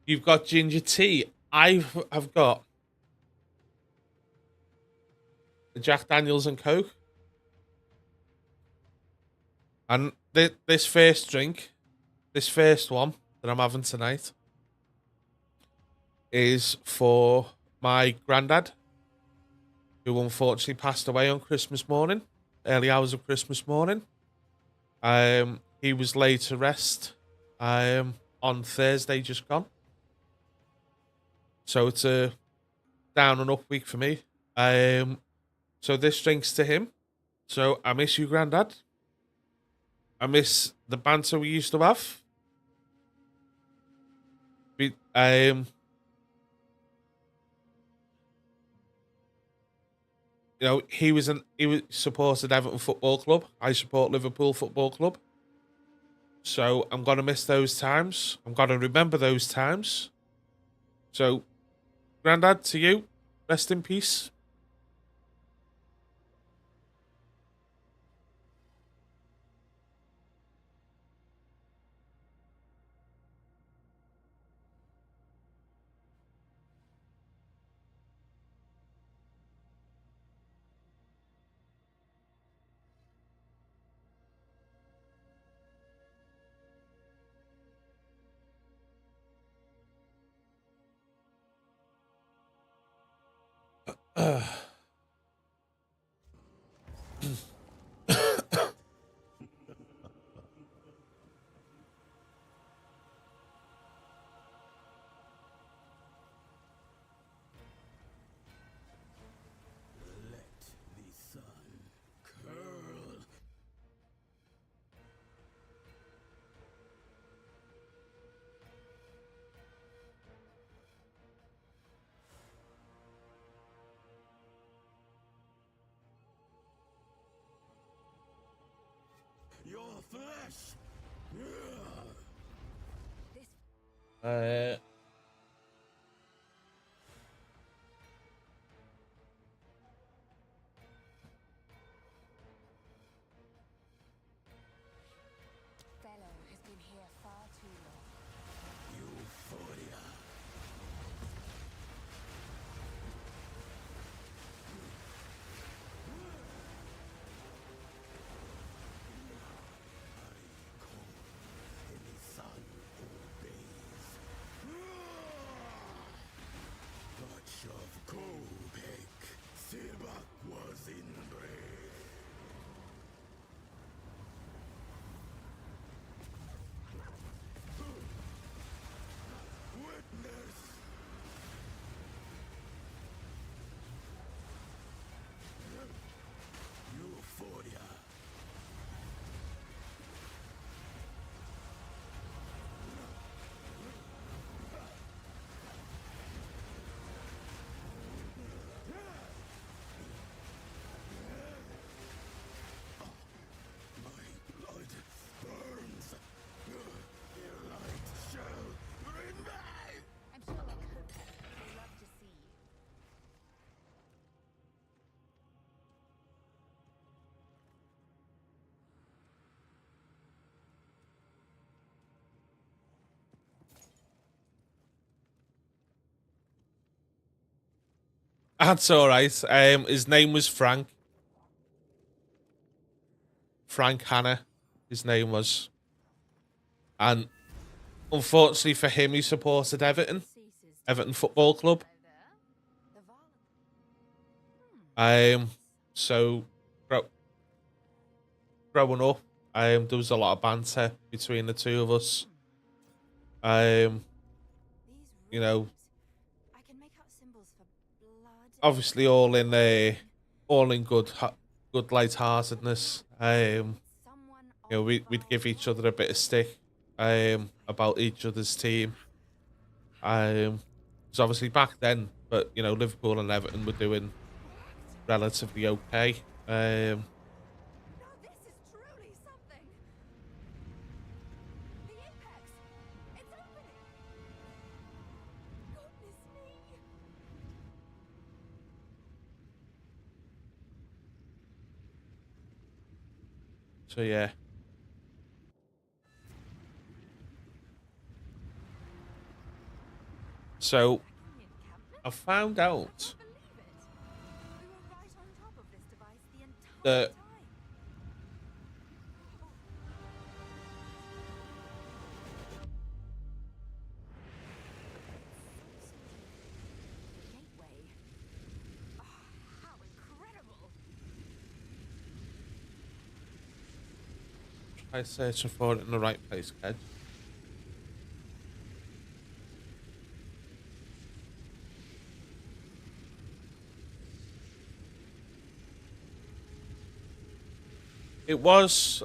You've got ginger tea. I've got the Jack Daniels and Coke. And this first drink, this first one that I'm having tonight, is for my granddad, who unfortunately passed away on Christmas morning, early hours of Christmas morning. He was laid to rest on Thursday just gone. So it's a down and up week for me. So this drink's to him. So I miss you, Grandad. I miss the banter we used to have. You know, he supported Everton Football Club. I support Liverpool Football Club. So I'm gonna miss those times. I'm gonna remember those times. So, Grandad, to you, rest in peace. Your flesh! uh, Fellow has been here far too long. Euphoria. Any son obeys. Touch of Kobek. Silbak was in breath. Witness. Euphoria. My blood burns. Your light shall bring me. I'm sure Cook will love to see you. that's all right. His name was Frank. Frank Hanna, his name was. And unfortunately for him, he supported Everton. Ceases Everton Football Club. the violence. So growing up, there was a lot of banter between the two of us. These You know, runes. I can make out symbols for blood. obviously all in good light-heartedness. Someone You know, on we'd give fire. each other a bit of stick, about each other's team. It's obviously back then, but you know, Liverpool and Everton were doing relatively okay. Now this is truly something. The apex. It's opening. Goodness me. So yeah. So Minion encampment? I found out Can't believe it. We were right on top of this device the entire that time. Gateway. Oh, how incredible! try searching for it in the right place, Ked. It was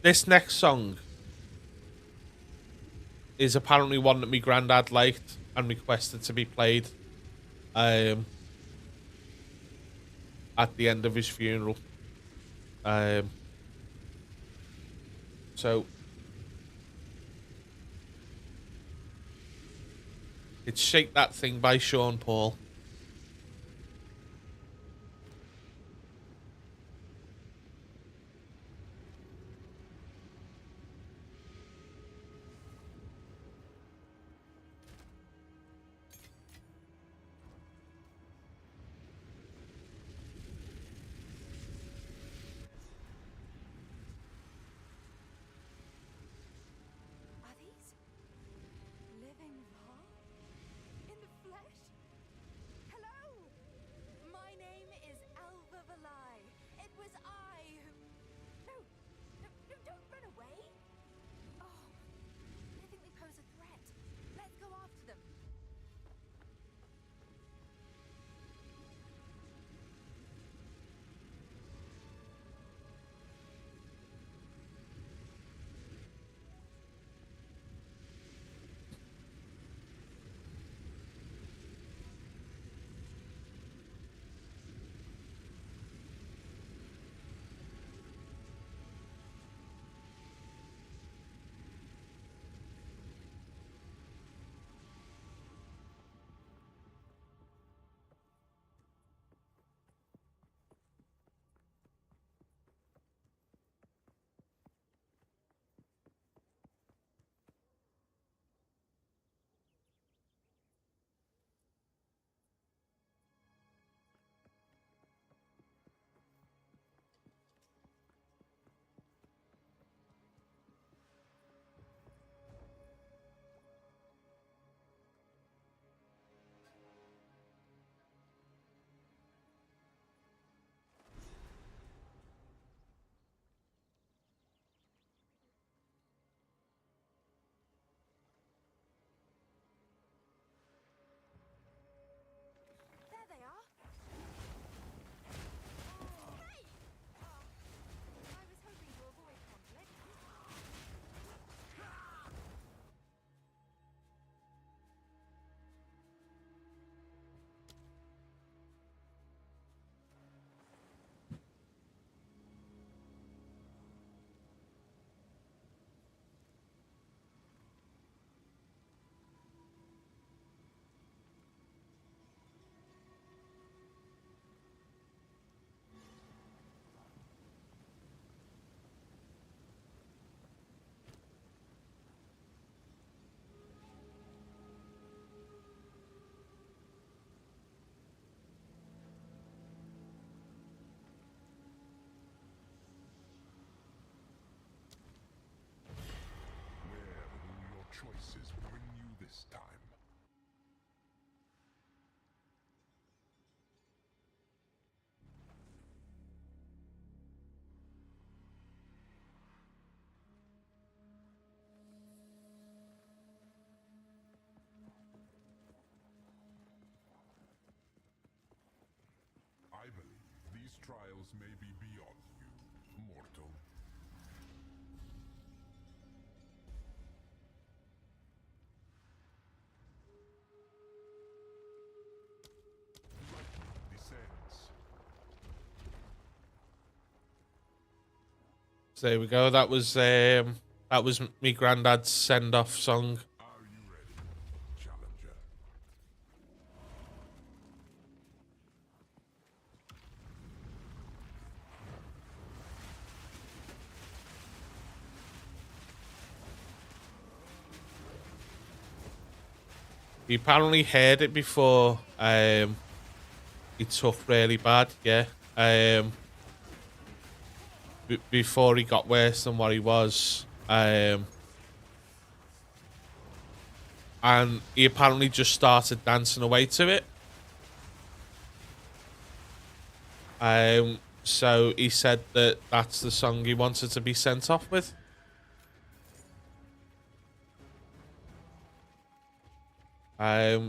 this next song is apparently one that my granddad liked and requested to be played um, at the end of his funeral. So it's "Shake That Thing" by Sean Paul. Are these living Val? In the flesh? Hello! My name is Alva Valai. It was I who... No, no, don't run away! Oh, I think they pose a threat. Let's go after them. There they are. Hey! Oh, I was hoping to avoid conflict. Where will your choices bring you this time? I believe these trials may be beyond you, mortal. Lightning descends. So there we go. That was me granddad's send off song. Are you ready, challenger? He apparently heard it before. He took really bad. Yeah. Before he got worse than what he was. And he apparently just started dancing away to it. So he said that that's the song he wanted to be sent off with.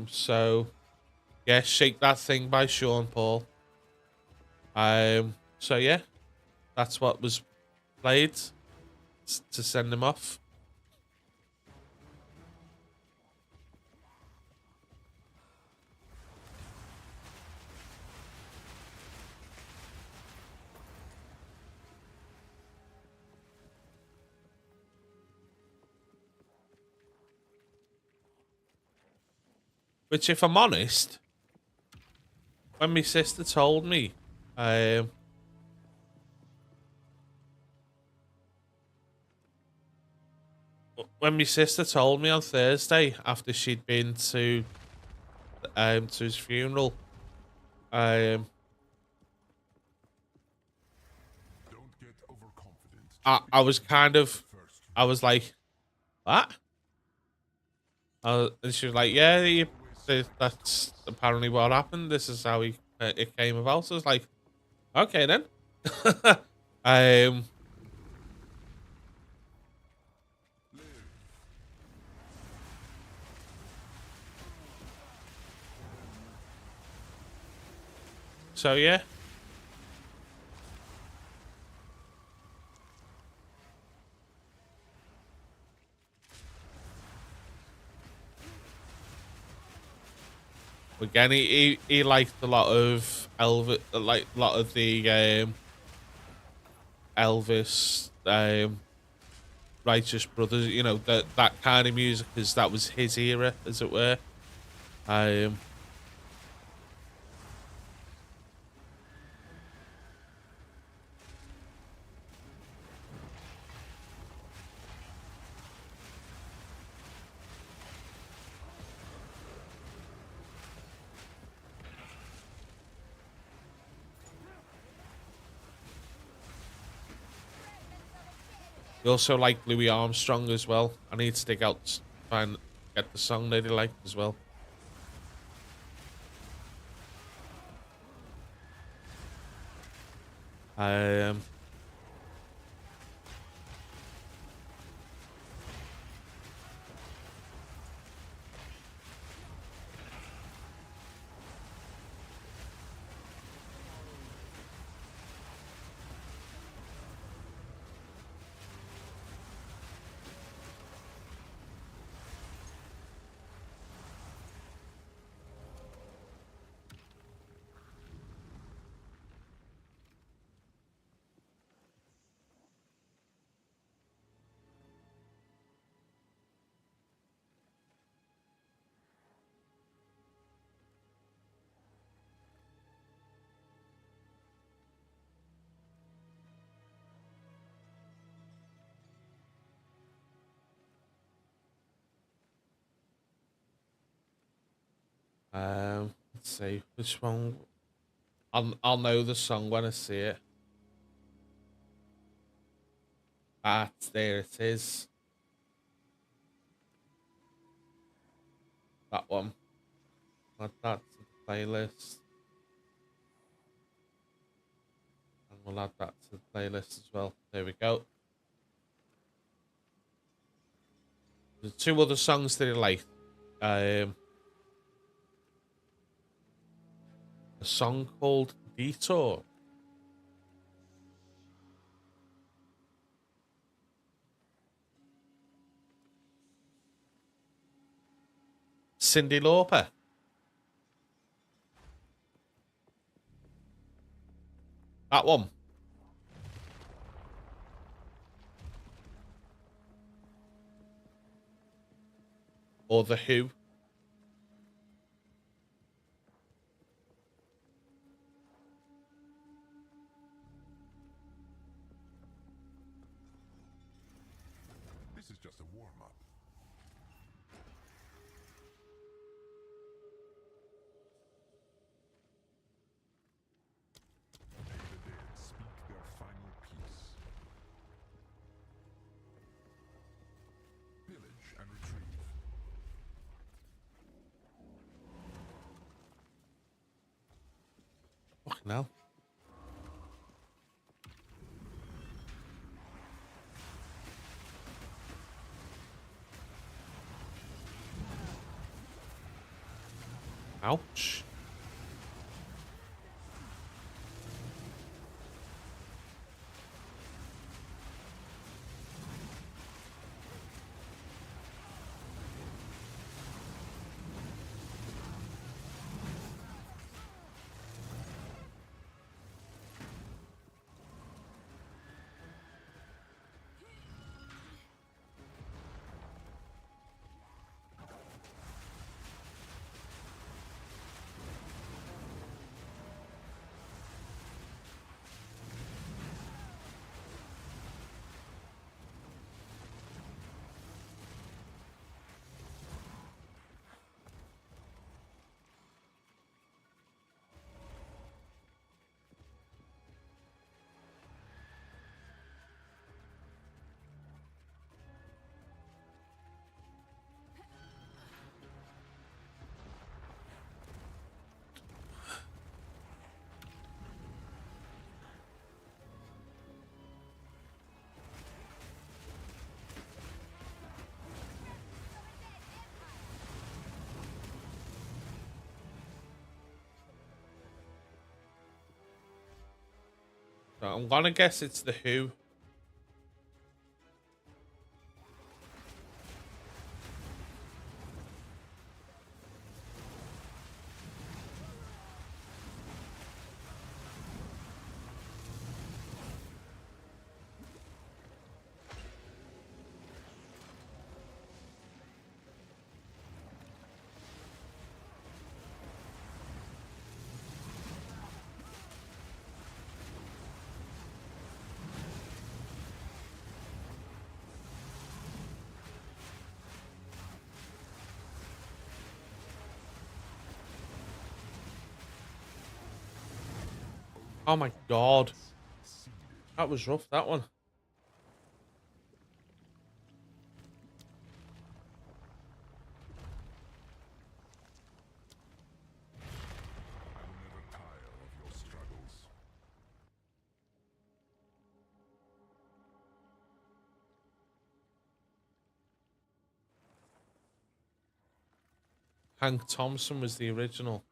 So yeah, Shake That Thing by Sean Paul. So yeah, that's what was played to send him off. Which, if I'm honest, when my sister told me, when my sister told me on Thursday after she'd been to his funeral, Don't get overconfident. I was kind of, First, I was like, what? And she was like, yeah, that's apparently what happened. This is how it came about. So I was like, okay then. So yeah. Again, he liked a lot of like a lot of the Elvis, Righteous Brothers. You know, that kind of music, because that was his era, as it were. He also liked Louis Armstrong as well. I need to dig out to find get the song that he liked as well. Let's see which one. I'll know the song when I see it. Ah, there it is. That one. Add that to the playlist. And we'll add that to the playlist as well. There we go. There's two other songs that I like. A song called Detour. Cyndi Lauper. That one. or the Who. This is just a warm-up. May the dead speak their final piece. Pillage and retrieve. Fucking hell. Ouch. So I'm gonna guess it's the Who. Oh my god. That was rough, that one. I will never tire of your struggles. Hank Thompson was the original.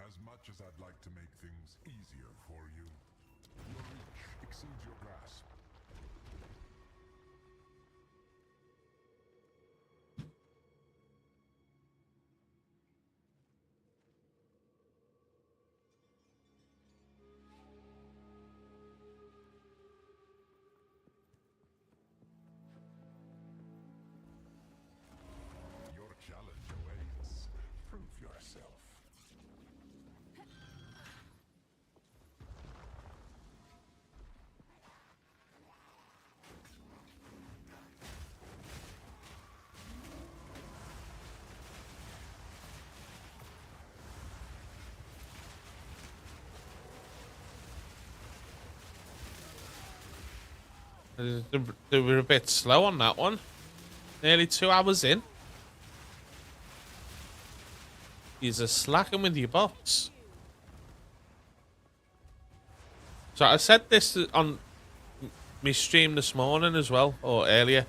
As much as I'd like to make things easier for you, your reach exceeds your grasp. Your challenge awaits. Prove yourself. They were a bit slow on that one. Nearly 2 hours in. You're slacking with your bots. So I said this on my stream this morning as well, or earlier,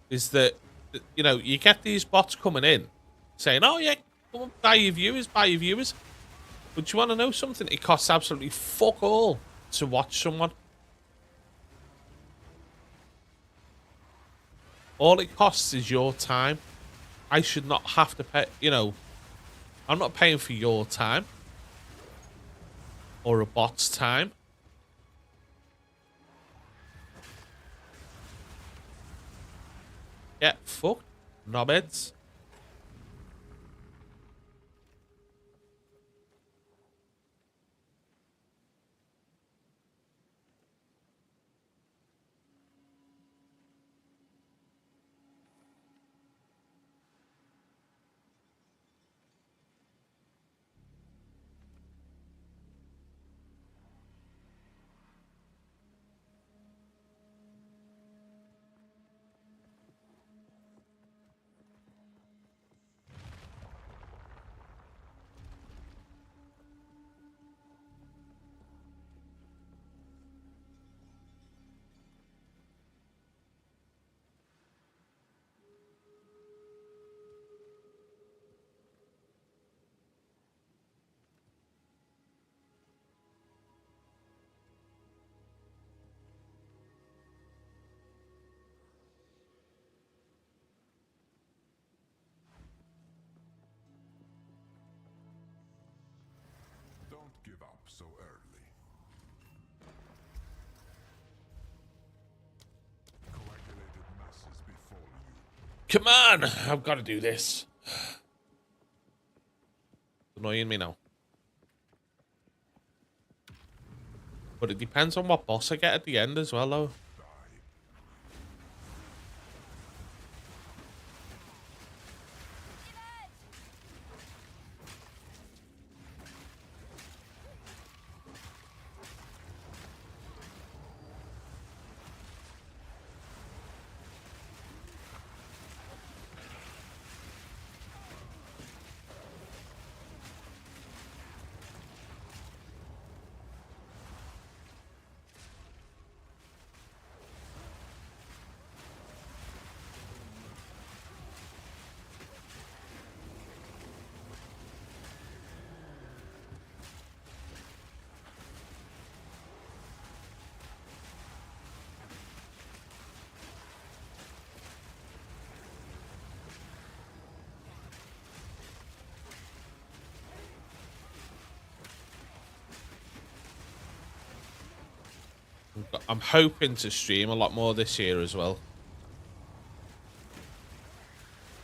is that, you know, you get these bots coming in saying, oh yeah, come on, buy your viewers, buy your viewers. But you want to know something? It costs absolutely fuck all to watch someone. All it costs is your time. I should not have to pay, you know, I'm not paying for your time. Or a bot's time. Yeah, fuck. Knobheads. Don't give up so early. Coagulated masses befall you. Come on! I've got to do this. It's annoying me now. But it depends on what boss I get at the end as well, though. I'm hoping to stream a lot more this year as well.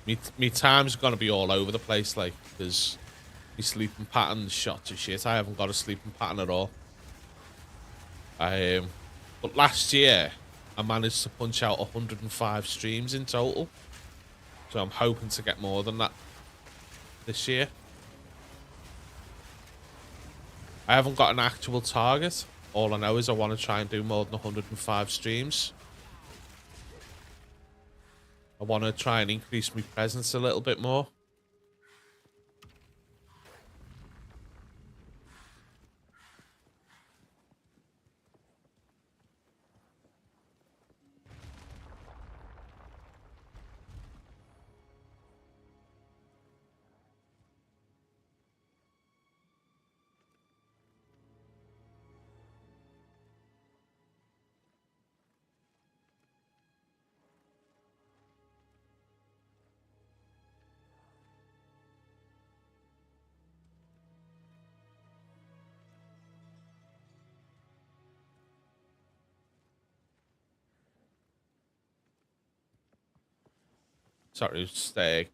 Me time's gonna be all over the place, like, because my sleeping pattern's shot to shit. I haven't got a sleeping pattern at all. But last year, I managed to punch out 105 streams in total. So I'm hoping to get more than that this year. I haven't got an actual target. All I know is I want to try and do more than 105 streams. I want to try and increase my presence a little bit more. Sorry, just got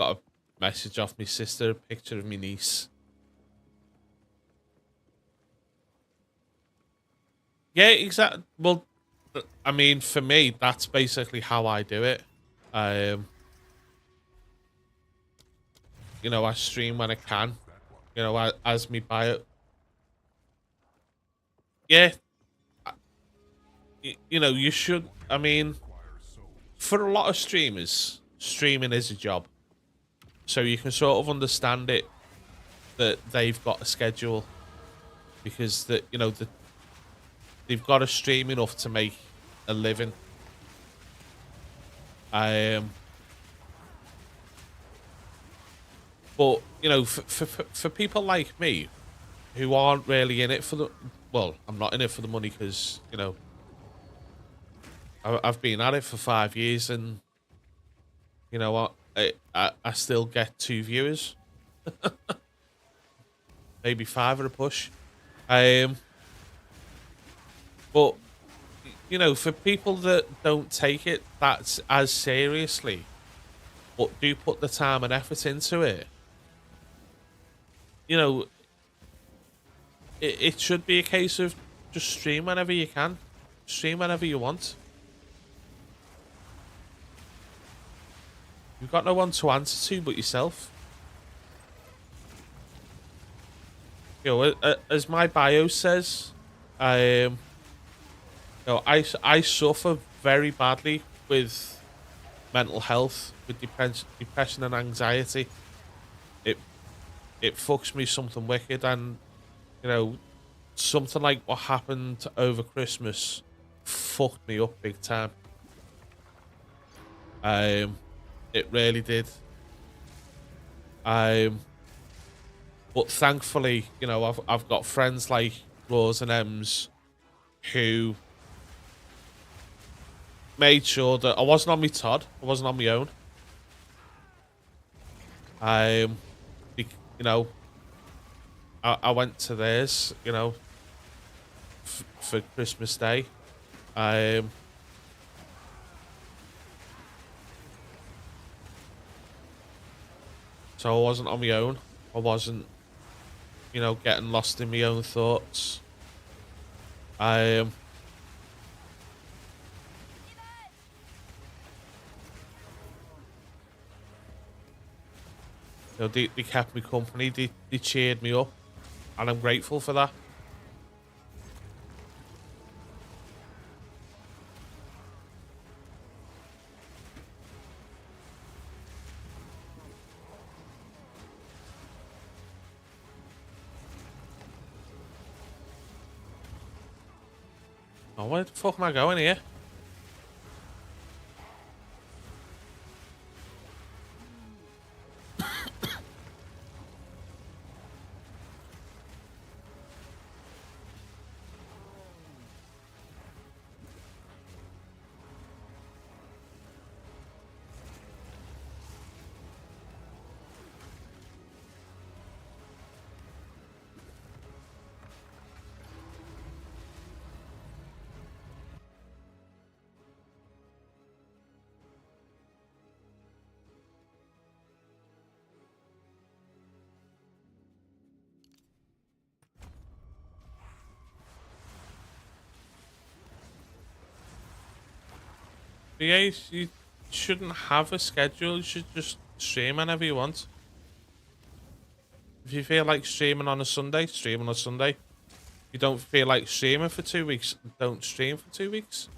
a message off my sister, a picture of my niece. Yeah, exactly. Well, I mean, for me, that's basically how I do it. You know, I stream when I can. You know, as me bio. Yeah. You know, you should. I mean, for a lot of streamers, streaming is a job. So you can sort of understand it that they've got a schedule because that they've got to stream enough to make a living. But for people like me who aren't really in it for the I'm not in it for the money because I've been at it for 5 years and you know what, I still get 2 viewers, maybe 5 at a push. But for people that don't take it that's as seriously, but do put the time and effort into it, it should be a case of just stream whenever you can, stream whenever you want. You've got no one to answer to but yourself. As my bio says, I suffer very badly with mental health, with depression and anxiety. It fucks me something wicked, and something like what happened over Christmas fucked me up big time. It really did. But thankfully, I've got friends like Roz and Ems who made sure that I wasn't on my Todd, I wasn't on my own. I went to theirs, for Christmas Day. So I wasn't on my own. I wasn't, getting lost in my own thoughts. They kept me company. They cheered me up, and I'm grateful for that. Oh, where the fuck am I going here? Yeah, you shouldn't have a schedule. You should just stream whenever you want. If you feel like streaming on a Sunday, stream on a Sunday. If you don't feel like streaming for 2 weeks, don't stream for 2 weeks.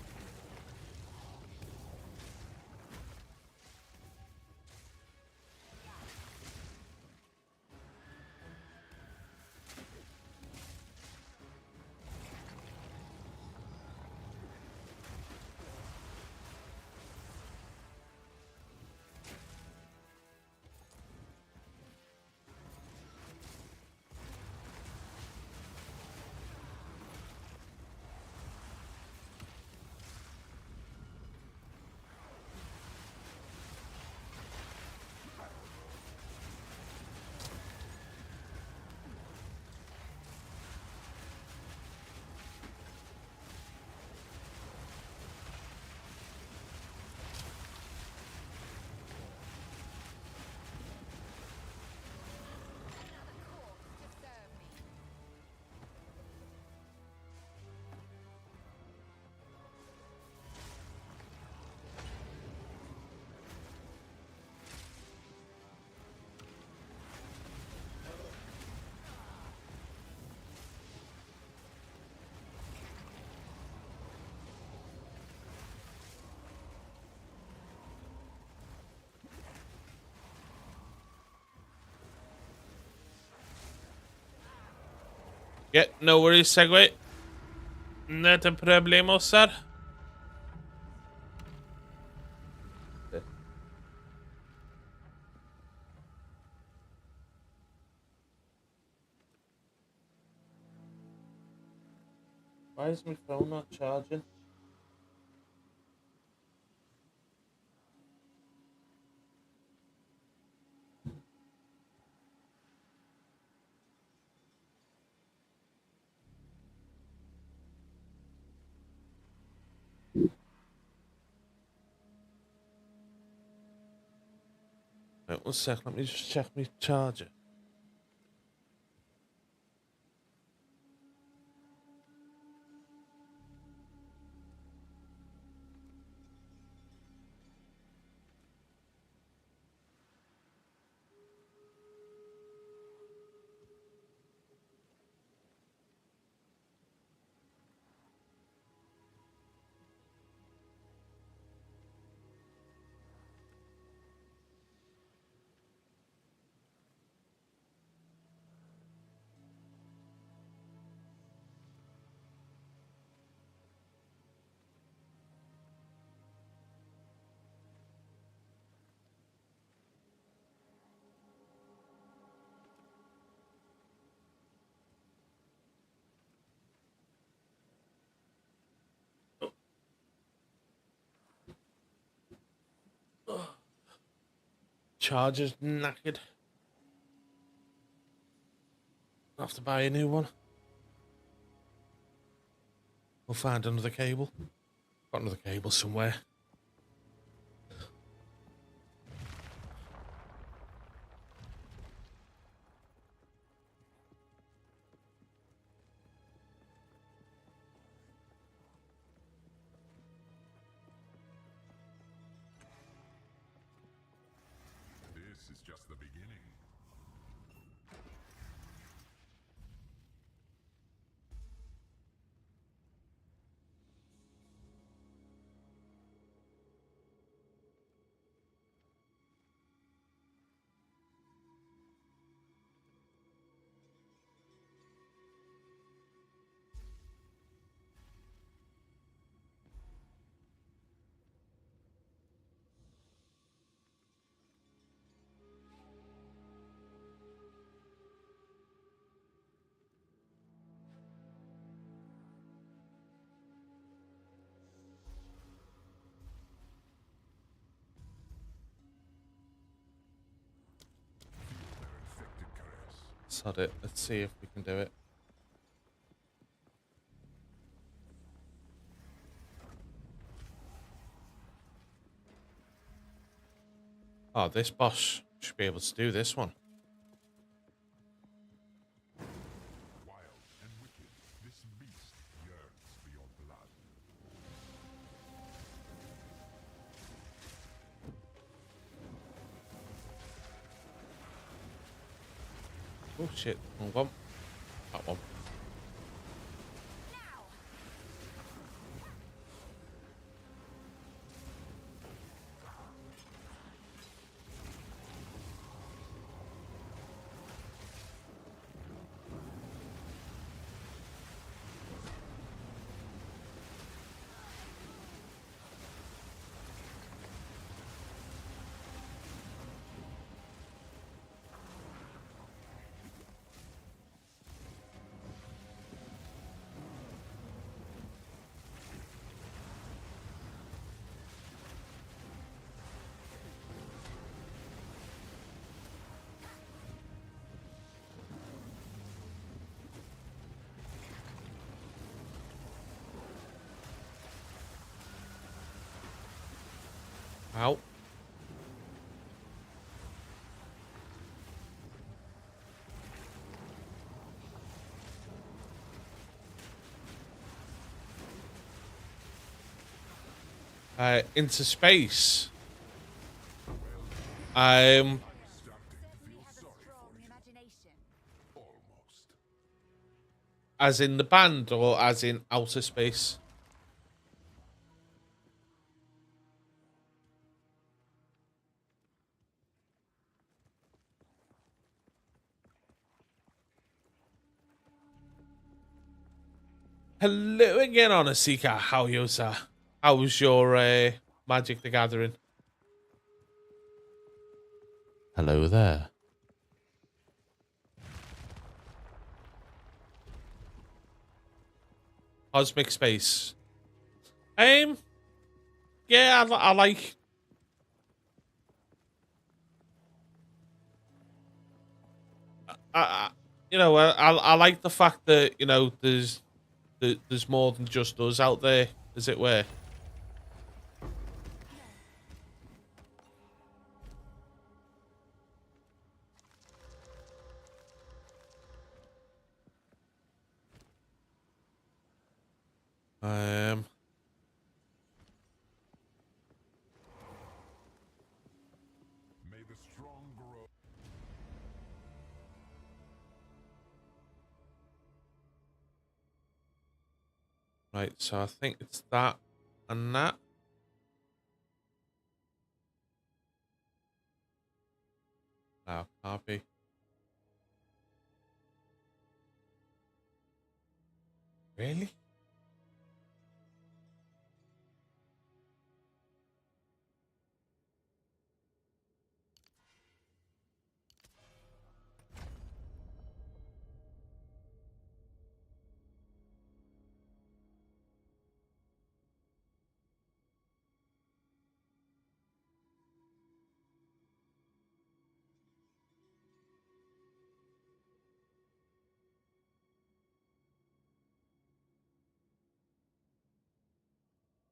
Yeah, no worries, Segway. Not a problemo, sir. Why is my phone not charging? Wait 1 sec, let me just check my charger. Charger's knackered. I'll have to buy a new one. We'll find another cable. Got another cable somewhere. This is just the beginning. Their infected caress. Sod it. Let's see if we can do it. Oh, this boss should be able to do this one. Wild and wicked, this beast yearns for your blood. Oh shit, wrong one. That one. Ow. Into space. Starting to Certainly feel have a sorry strong for you. imagination. Almost. As in the band or as in outer space? Hello again, Honor Seeker. How are you, sir? How was your Magic the Gathering? Hello there. Cosmic Space. Yeah, I like. I like the fact that there's more than just us out there, as it were. Um. May the strong grow. Right, so I think it's that and that. No, can't be. Really?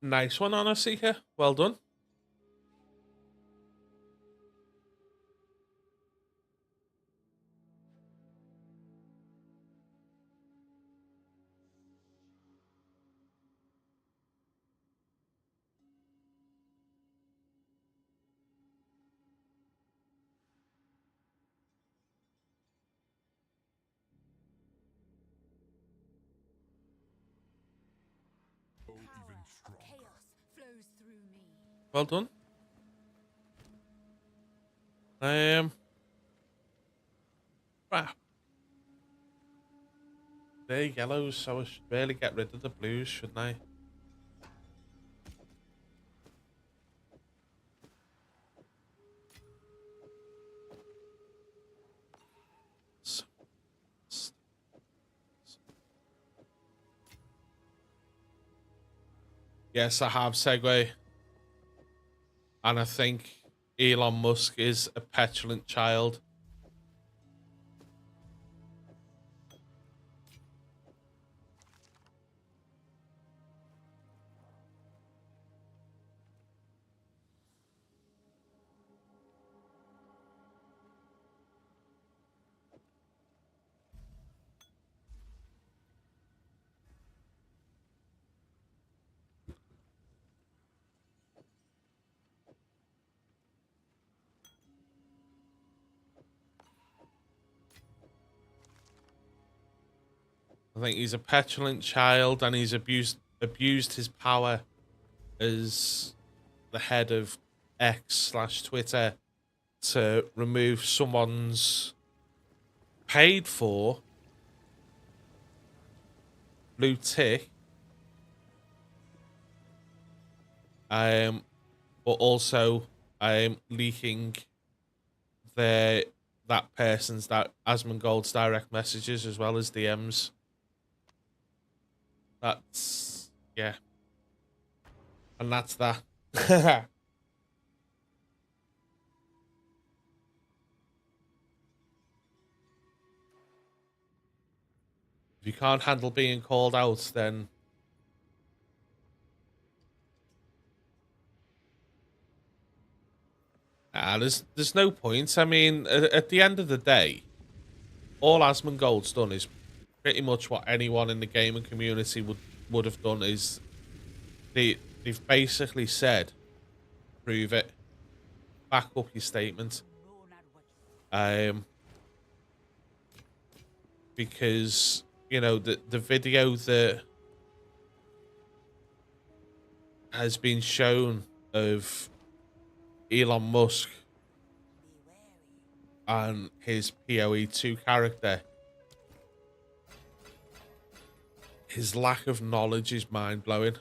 Nice one, Honor Seeker. Well done. Even stronger. Chaos flows through me. Well done. Crap. They're yellows, so I should really get rid of the blues, shouldn't I? Yes, I have segue. And I think Elon Musk is a petulant child. I think he's a petulant child, and he's abused his power as the head of X/Twitter to remove someone's paid for blue tick, but also leaking that person's Asmongold's direct messages as well as DMs. That's yeah, and that's that. If you can't handle being called out, then there's no point. I mean, at the end of the day, all Asmongold's done is pretty much what anyone in the gaming community would have done. Is they've basically said, prove it, back up your statement, because the video that has been shown of Elon Musk and his PoE2 character, his lack of knowledge is mind-blowing.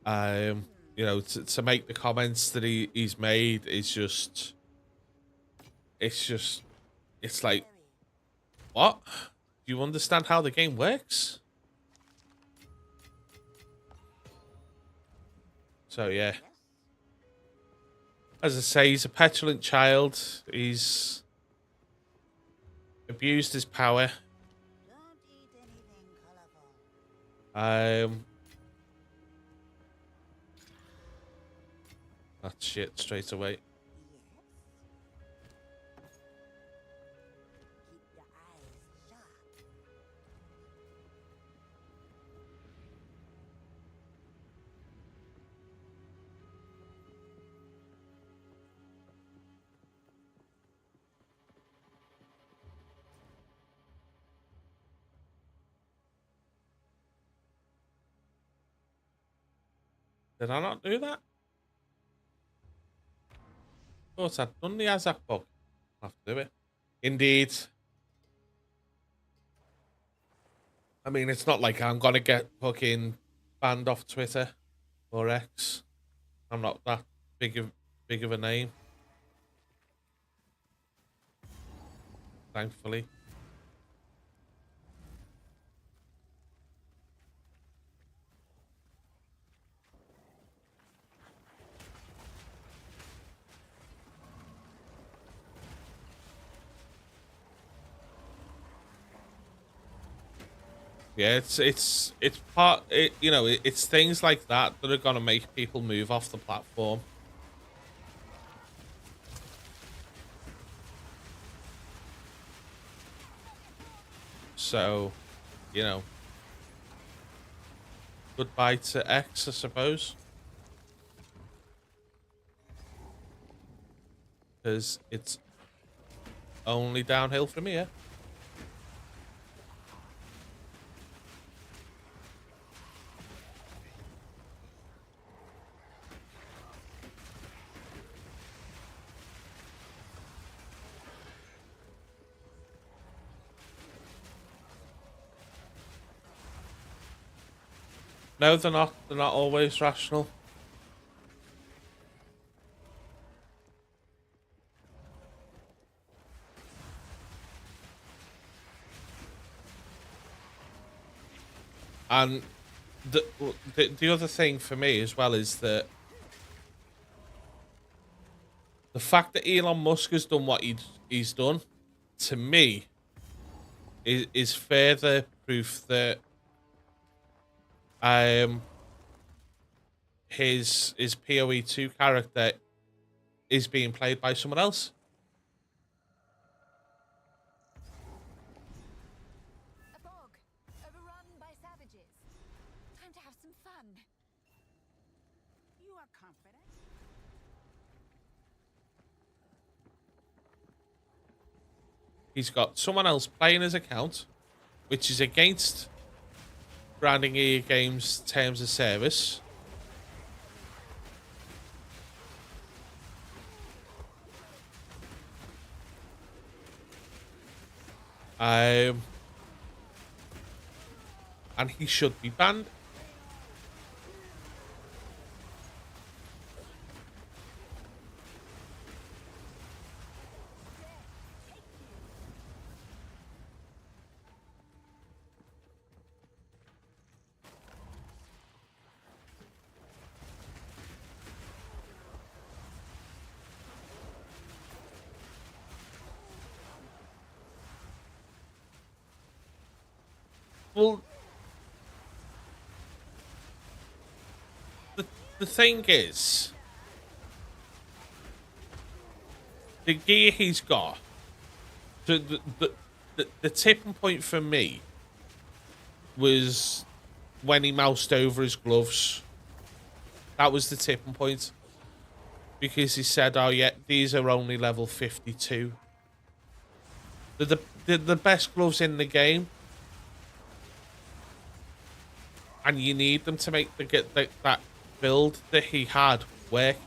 You know, to make the comments that he's made is just, it's like, what? Do you understand how the game works? So yeah, as I say, he's a petulant child. He's abused his power. Don't eat anything colorful. That's shit straight away. Yes. Keep your eyes sharp. Did I not do that? Of course, I've done the Azak bug. I'll have to do it. Indeed. I mean, it's not like I'm gonna get fucking banned off Twitter or X. I'm not that big of a name. Thankfully. Yeah, it's part you know, it's things like that that are gonna make people move off the platform. So, you know, goodbye to X, I suppose, because it's only downhill from here. No, they're not. They're not always rational. And the other thing for me as well is that the fact that Elon Musk has done what he's done, to me, is further proof that his PoE2 character is being played by someone else. A bog, overrun by savages. Time to have some fun. You are confident? He's got someone else playing his account, which is against Branding EA Games terms of service. And he should be banned. Well, the thing is, the gear he's got, the tipping point for me was when he moused over his gloves. That was the tipping point, because he said, "Oh yeah, these are only level 52. They're the best gloves in the game." And you need them to make that build that he had work.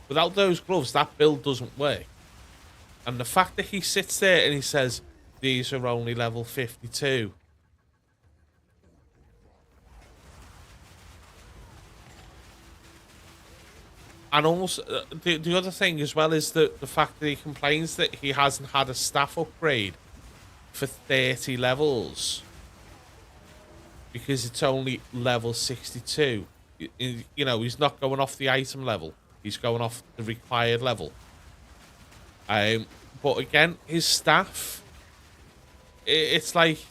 Without those gloves, that build doesn't work. And the fact that he sits there and he says, these are only level 52. And also, the other thing as well is that the fact that he complains that he hasn't had a staff upgrade for 30 levels because it's only level 62. You know, he's not going off the item level. He's going off the required level. But again, his staff, it's like,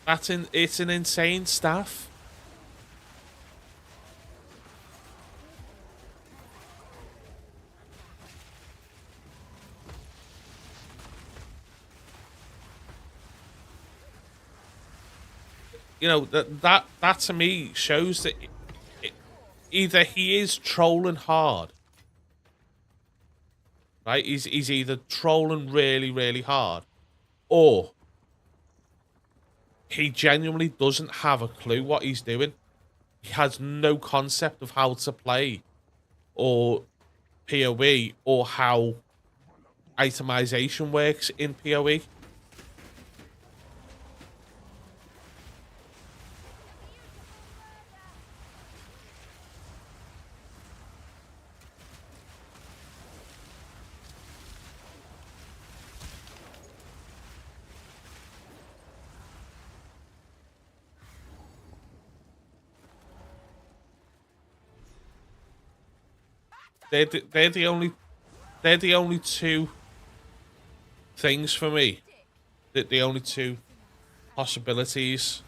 it's an insane staff. You know, that to me shows that either he is trolling hard, right? He's either trolling really, really hard, or he genuinely doesn't have a clue what he's doing. He has no concept of how to play, or PoE, or how itemization works in PoE. They're the only two things for me. The only two possibilities.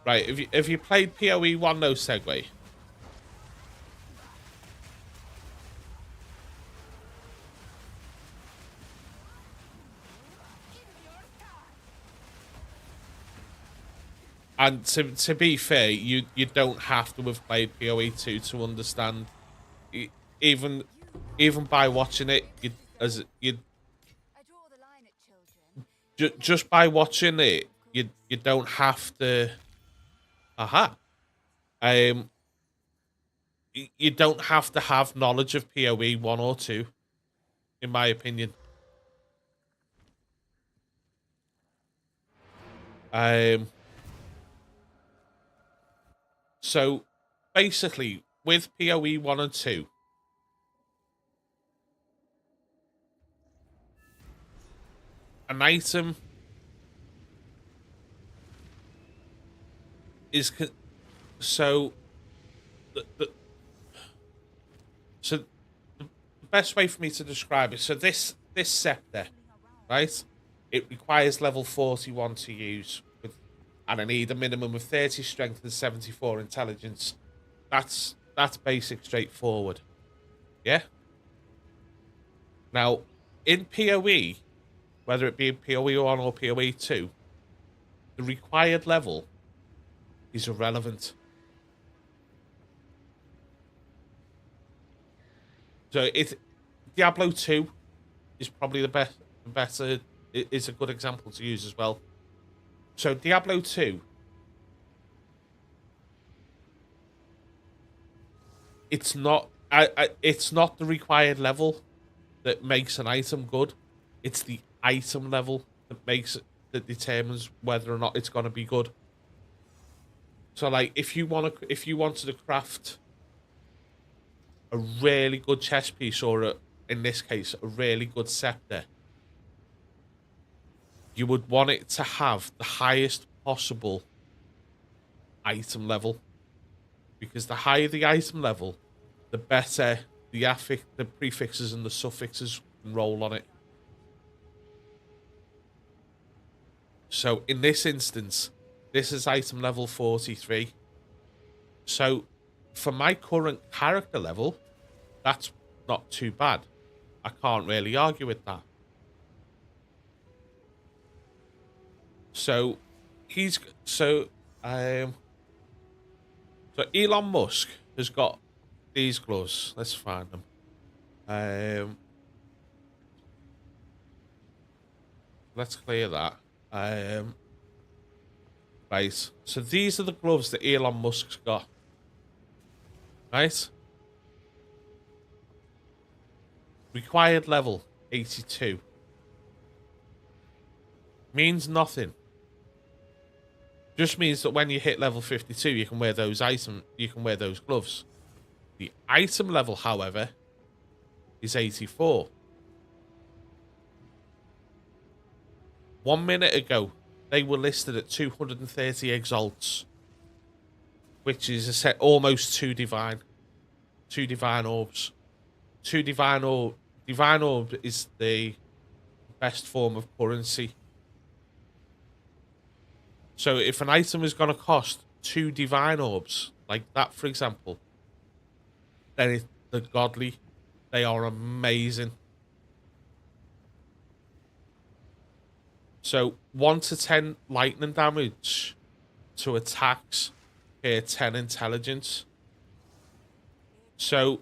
Right, have you played PoE1 no segue? And to be fair, you don't have to have played PoE2 to understand. Even by watching it, I draw the line at children. just by watching it, you don't have to. You don't have to have knowledge of PoE 1 or 2, in my opinion. So basically, with PoE 1 and 2, an item is so the best way for me to describe it. So this scepter, right? It requires level 41 to use, and I need a minimum of 30 strength and 74 intelligence. That's basic, straightforward. Yeah. Now, in PoE, whether it be in PoE 1 or PoE 2, the required level is irrelevant. So Diablo 2 is probably the better. It is a good example to use as well. So Diablo 2, it's not the required level that makes an item good. It's the item level that determines whether or not it's going to be good. So like if you wanted to craft a really good chest piece, or in this case a really good scepter, you would want it to have the highest possible item level, because the higher the item level, the better the prefixes and the suffixes can roll on it. So in this instance, this is item level 43. So for my current character level, that's not too bad. I can't really argue with that. So he's so um so Elon Musk has got these gloves. Let's find them. Let's clear that. Right. So these are the gloves that Elon Musk's got. Right? Required level 82. Means nothing. Just means that when you hit level 52, you can wear those gloves. The item level, however, is 84. 1 minute ago, they were listed at 230 exalts, which is almost 2 divine. 2 divine orbs. 2 divine orb. Divine orb is the best form of currency. So if an item is going to cost 2 divine orbs, like that, for example, then they're godly. They are amazing. So 1 to 10 lightning damage to attacks per 10 intelligence. So,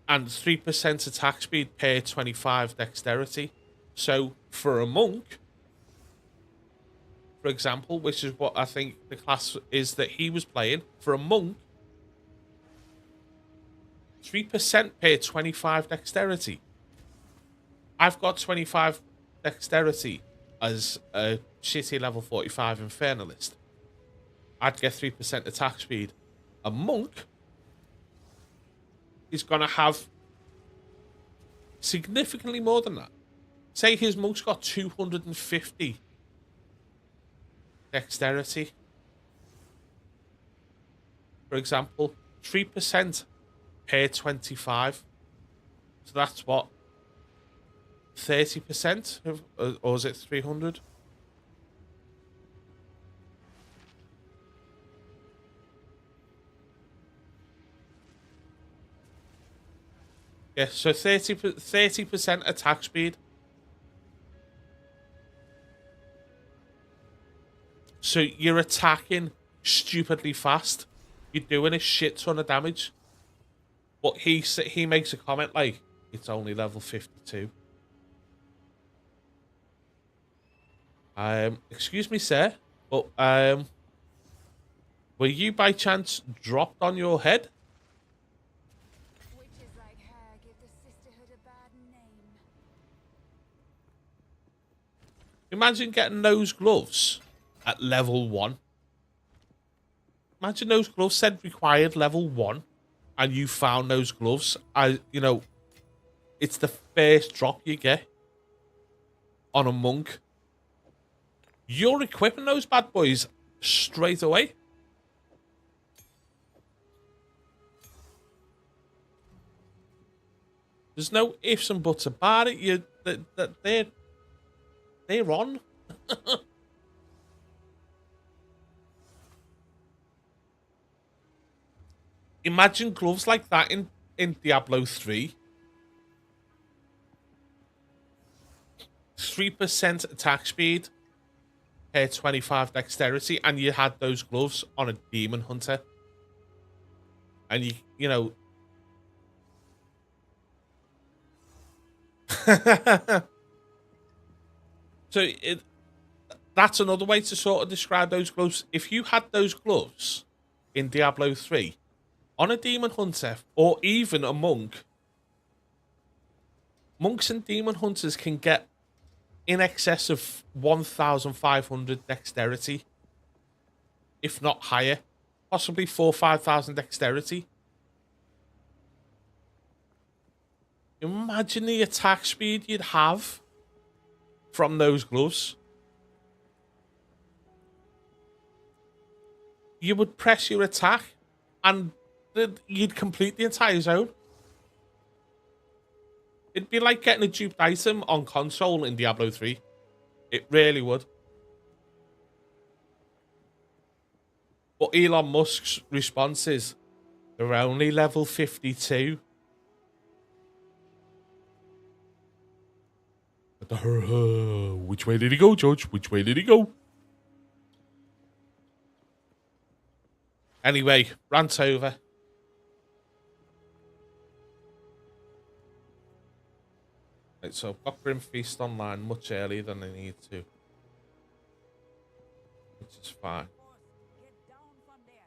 and 3% attack speed per 25 dexterity. So for a monk, for example, which is what I think the class is that he was playing, for a monk, 3% per 25 dexterity. I've got 25 dexterity as a shitty level 45 Infernalist. I'd get 3% attack speed. A monk is going to have significantly more than that. Say his monk's got 250 dexterity. For example, 3% per 25. So that's what? 30%? Or is it 300? Yeah, so 30% attack speed. So you're attacking stupidly fast. You're doing a shit ton of damage. But he makes a comment like, it's only level 52. Excuse me, sir, but were you by chance dropped on your head? Witches like her give the sisterhood a bad name. Imagine getting those gloves at level 1. Imagine those gloves said required level 1, and you found those gloves. It's the first drop you get on a monk. You're equipping those bad boys straight away. There's no ifs and buts about it. They're on. Imagine gloves like that in Diablo 3. 3% attack speed per 25 dexterity, and you had those gloves on a demon hunter. And you know. So that's another way to sort of describe those gloves. If you had those gloves in Diablo 3 on a demon hunter or even a monk, monks and demon hunters can get in excess of 1,500 dexterity, if not higher, possibly 4,000 or 5,000 dexterity. Imagine the attack speed you'd have from those gloves. You would press your attack and you'd complete the entire zone. It'd be like getting a duped item on console in Diablo 3. It really would. But Elon Musk's response is, they're only level 52. Which way did he go, Judge? Which way did he go? Anyway, rant over. Right, so I've got Grim Feast online much earlier than I need to. Which is fine. Get down from there.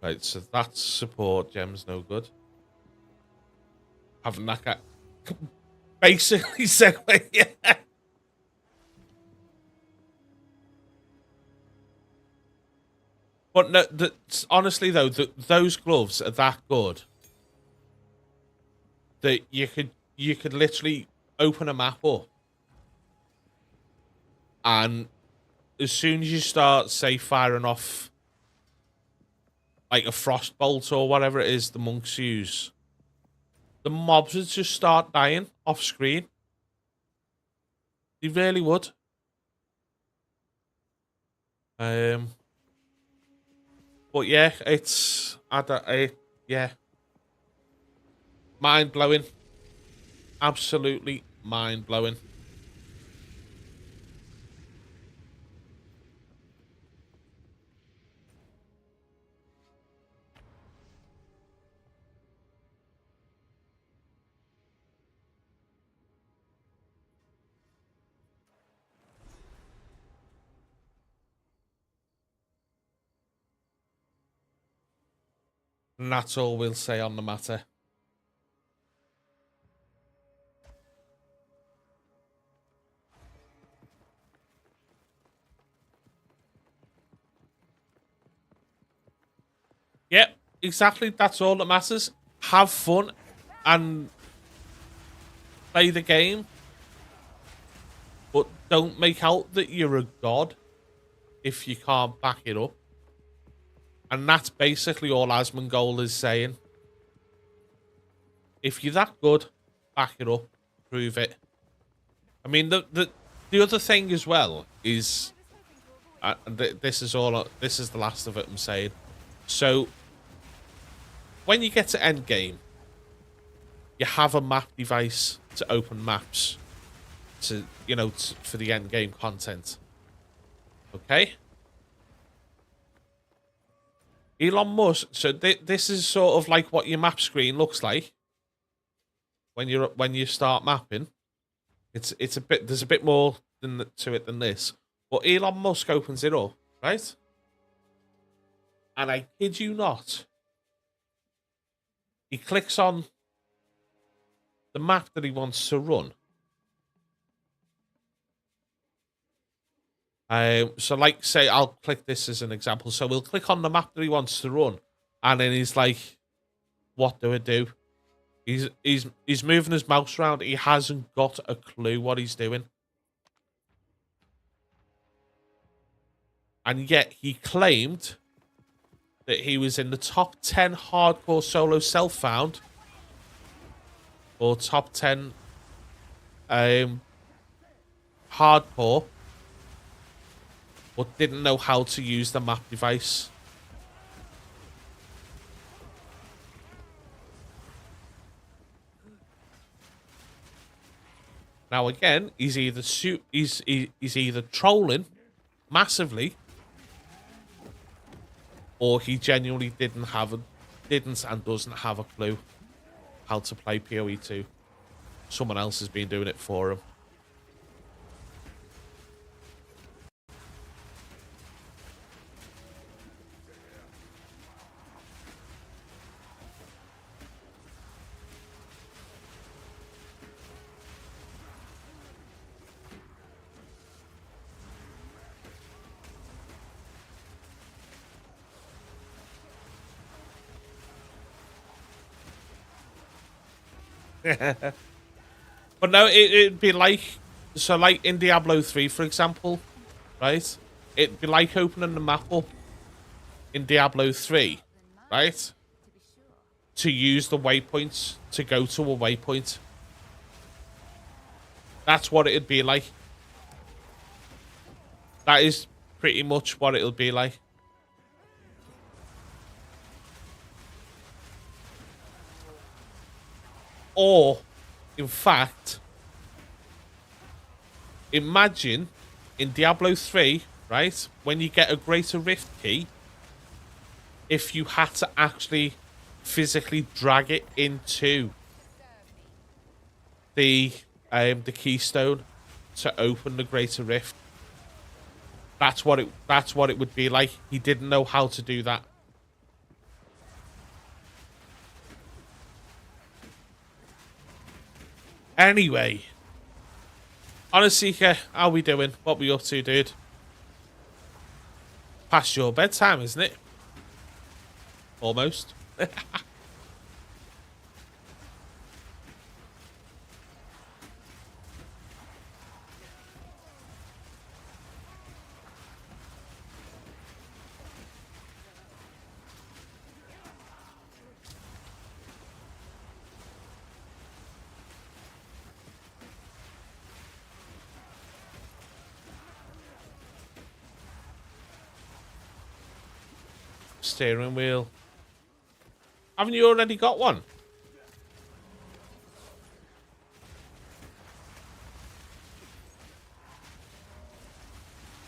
Right, so that support gem's no good. Having that guy basically segue, yeah. But no, honestly though, those gloves are that good that you could literally open a map up, and as soon as you start, say, firing off like a frost bolt or whatever it is the monks use, the mobs would just start dying off screen. They really would. But yeah, it's yeah, mind blowing, absolutely mind blowing. And that's all we'll say on the matter. Yep, exactly. That's all that matters. Have fun and play the game. But don't make out that you're a god if you can't back it up. And that's basically all Asmongold is saying. If you're that good, back it up, prove it. I mean, the other thing as well is, this is the last of it I'm saying. So, when you get to end game, you have a map device to open maps, to for the end game content. Okay. Elon Musk. So this is sort of like what your map screen looks like when you start mapping. It's a bit, there's a bit more to it than this. But Elon Musk opens it up, right? And I kid you not, he clicks on the map that he wants to run. So like, say, I'll click this as an example. So we'll click on the map that he wants to run, and then he's like, what do I do? He's moving his mouse around. He hasn't got a clue what he's doing. And yet he claimed that he was in the top 10 hardcore solo self-found, or top 10 hardcore, but didn't know how to use the map device. Now again, he's either trolling massively, or he genuinely didn't and doesn't have a clue how to play PoE2. Someone else has been doing it for him. But no, it'd be like, so like in Diablo 3, for example, right? It'd be like opening the map up in Diablo 3, right? To use the waypoints to go to a waypoint. That's what it'd be like. That is pretty much what it'll be like. Or, in fact, imagine in Diablo 3, right, when you get a Greater Rift key, if you had to actually physically drag it into the keystone to open the Greater Rift. That's what it would be like. He didn't know how to do that. Anyway, honestly, how we doing? What we up to, dude? Past your bedtime, isn't it? Almost. Steering wheel. Haven't you already got one?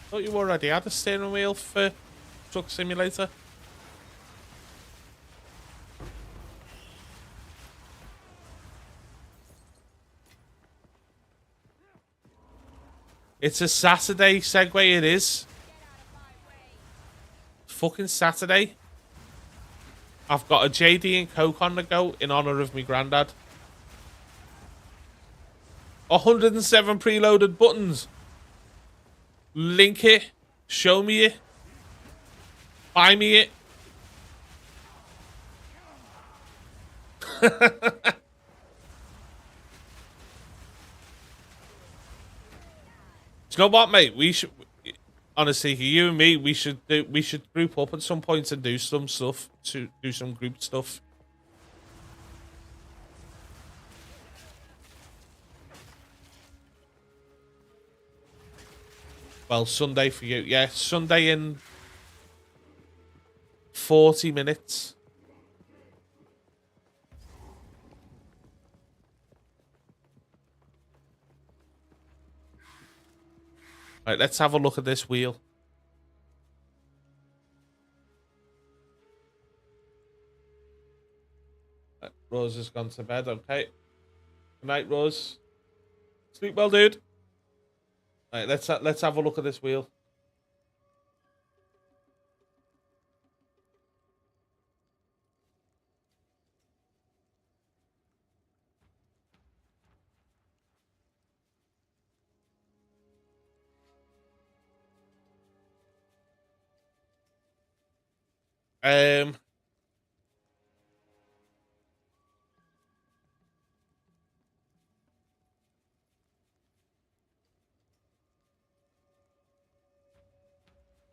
Thought you already had a steering wheel for Truck Simulator. It's a Saturday, Segway it is. Fucking Saturday. I've got a JD and Coke on the go in honour of me granddad. 107 preloaded buttons. Link it. Show me it. Buy me it. Do you know what, mate? We should, honestly, you and me, we should group up at some point and do some stuff, to do some group stuff. Well, Sunday for you. Yeah, Sunday in 40 minutes. Right, let's have a look at this wheel. Rose has gone to bed, okay. Good night, Rose. Sleep well, dude. Right, let's have a look at this wheel.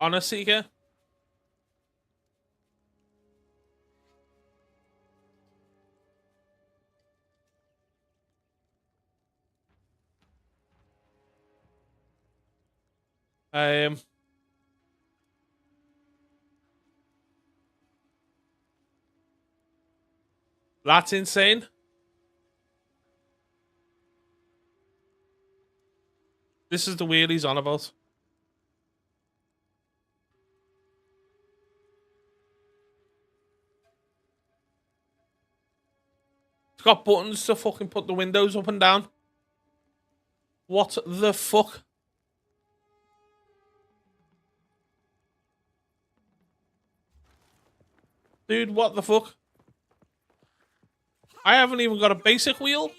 Honestly, yeah. That's insane. This is the wheel he's on about. It's got buttons to fucking put the windows up and down. What the fuck? Dude, what the fuck? I haven't even got a basic wheel.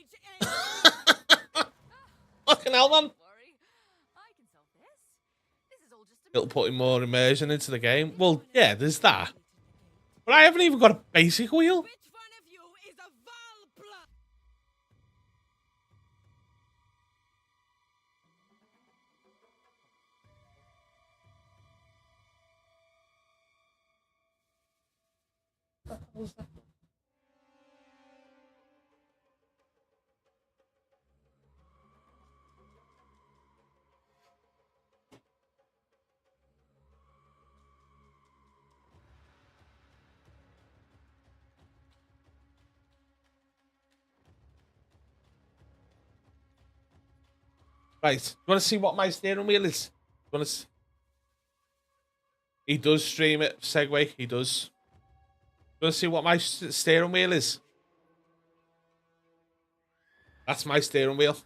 Fucking hell, man. It'll put in more immersion into the game. Well, yeah, there's that. But I haven't even got a basic wheel. Which one of you is a Valpla? Right. You want to see what my steering wheel is? You want to? He does stream it. Segway. He does. You want to see what my steering wheel is? That's my steering wheel.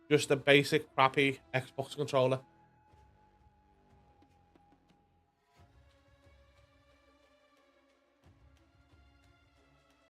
Just a basic crappy Xbox controller.